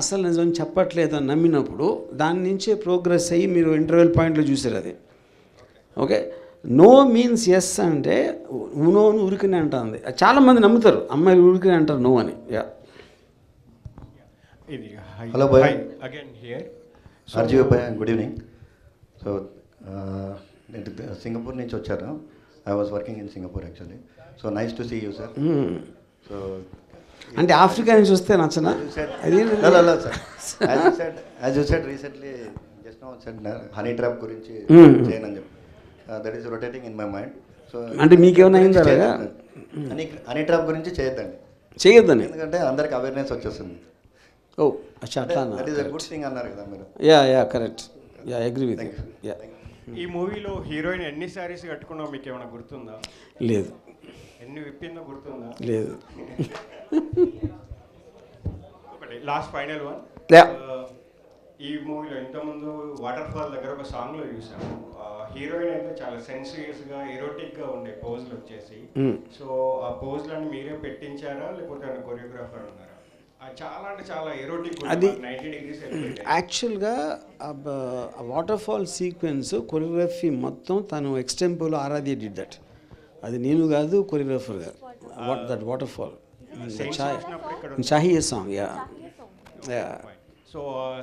అసలు నిజం చెప్పట్లేదు అని నమ్మినప్పుడు దాని నుంచే ప్రోగ్రెస్ అయ్యి మీరు ఇంటర్వెల్ పాయింట్లో చూసారు అది. ఓకే, నో మీన్స్ ఎస్ అంటే నో అని ఉరికినే అంటుంది. చాలామంది నమ్ముతారు అమ్మాయిలు ఉరికినే అంటారు నో అని. Hello boy, again here RGV boy, good evening. So నేను సింగపూర్ నుంచి వచ్చాను. I was working in Singapore actually. So nice to see you sir. So అంటే ఆఫ్రికా నుంచి వస్తే నచ్చనా? As you said recently just now said honey trap గురించి చేయనని చెప్పి that is rotating in my mind. So అంటే మీకేమైనా అయిందా? హనీ ట్రాప్ గురించి చేయొద్దని, ఎందుకంటే అందరికి అవేర్నెస్ వచ్చేస్తుంది. ఓ అచ్చా, that is a good thing అన్నారు కదా మీరు. Yeah correct, yeah agree with you. ఈ మూవీలో హీరోయిన్ ఎన్ని శారీస్ కట్టుకున్నావు మీకు ఏమైనా గుర్తుందా? లేదు. ఎన్ని విప్పిందో గుర్తుందా? లేదు. ఒకటి లాస్ట్ ఫైనల్ వన్, ఈ మూవీలో ఇంతకుముందు వాటర్ ఫాల్ దగ్గర ఒక సాంగ్లో చూసాము, హీరోయిన్ అయితే చాలా సెన్సియస్గా ఎరోటిక్గా ఉండే పోజ్లు వచ్చేసి. సో ఆ పోజ్లను మీరే పెట్టించారా లేకపోతే కొరియోగ్రాఫర్ ఉన్నారా? చాలా అంటే చాలా ఎరోటిక్, అది 90 degrees. యాక్చువల్గా వాటర్ ఫాల్ సీక్వెన్స్ కొరియోగ్రఫీ మొత్తం తను ఎక్స్టెంపోలో ఆరాధ్య డిడ్ దట్. అది నేను కాదు, కొరియోగ్రాఫర్ కాదు. దట్ వాటర్ ఫాల్ చాహియే సాంగ్. యా. సో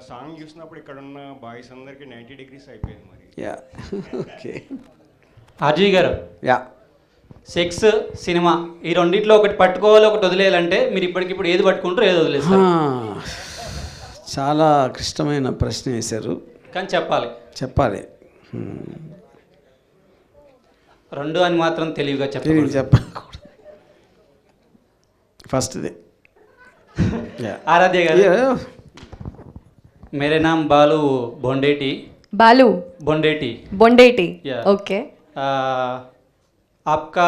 సాంగ్ చూసినప్పుడు ఇక్కడ ఉన్న బాయ్స్ అందరికి 90 degrees అయిపోయింది మరి. Yeah okay. ఆర్జీ గారు, యా, సెక్స్ సినిమా ఈ రెండిట్లో ఒకటి పట్టుకోవాలి, ఒకటి వదిలేయాలంటే మీరు ఇప్పటికిప్పుడు ఏది పట్టుకుంటారు, ఏది వదిలేస్తారు? చాలా క్లిష్టమైన ప్రశ్న వేశారు, కానీ చెప్పాలి. రెండు అని మాత్రం తెలివిగా చెప్పకూడదు. ఫస్ట్ది ఆరాధ్య గారు, मेरे नाम बालू बोंडेटी. बालू बोंडेटी. ओके. आपका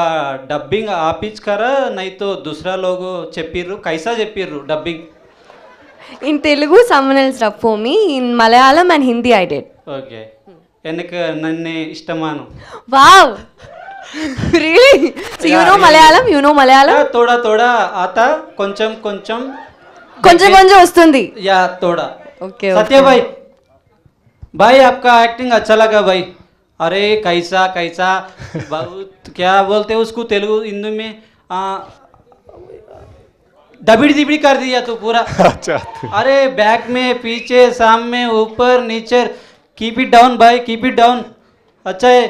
डबिंग आप ही करा नहीं तो दूसरा लोग చెప్పిర్రు, कैसा చెప్పిర్రు dubbing? In Telugu someone else dubbed for me, in Malayalam and Hindi I did. Okay. எனக்கு నన్నే ఇష్టమాను. Wow. Really? So you know Malayalam? You know Malayalam? थोड़ा आता, కొంచెం వస్తుంది. या थोड़ा. ओके. सत्य भाई आपका एक्टिंग अच्छा लगा भाई. अरे कैसा बहुत क्या बोलते हैं उसको तेलुगु हिंदू में, दबिड़ दिबिड़ी कर दिया तू पूरा. अरे बैक में पीछे सामने ऊपर नीचे, कीप इट डाउन भाई, कीप इट डाउन. अच्छा है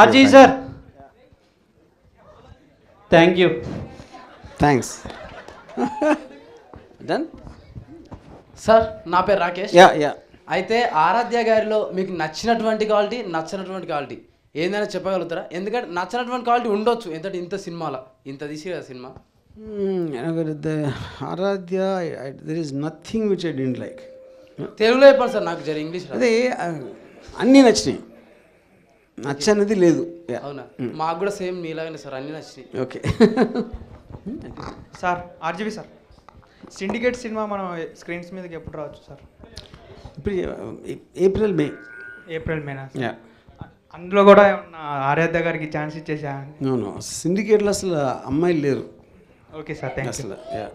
RG sir, thank you. Thanks. Done sir. నా పేరు రాకేష్. యా. అయితే ఆరాధ్య గారిలో మీకు నచ్చినటువంటి క్వాలిటీ, నచ్చినటువంటి క్వాలిటీ ఏందైనా చెప్పగలుగుతారా? ఎందుకంటే నచ్చినటువంటి క్వాలిటీ ఉండొచ్చు, ఎందుకంటే ఇంత సినిమాలో ఇంత తీసి కదా సినిమా. Aaradhya, there is nothing which I didn't like. తెలుగులో చెప్పాలి సార్, నాకు జర ఇంగ్లీష్ రాదు. అదే అన్నీ నచ్చినాయి, నచ్చనిది లేదు. అవునా, మాకు కూడా సేమ్ మీలాగానే సార్, అన్నీ నచ్చినాయి. Okay. Sir RGV sir, syndicate cinema మనం స్క్రీన్స్ మీదకి ఎప్పుడు రావచ్చు సార్? ఇప్పుడు ఏప్రిల్ మే. ఏప్రిల్ మేనా? యా. అందులో కూడా ఏమన్నా ఆరాధ్య గారికి ఛాన్స్ ఇచ్చేసా? నో సిండికేట్లో అసలు అమ్మాయిలు లేరు. Okay sir, thank you. అసలు yeah.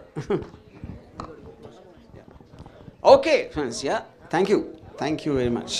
Okay friends, yeah, thank you very much.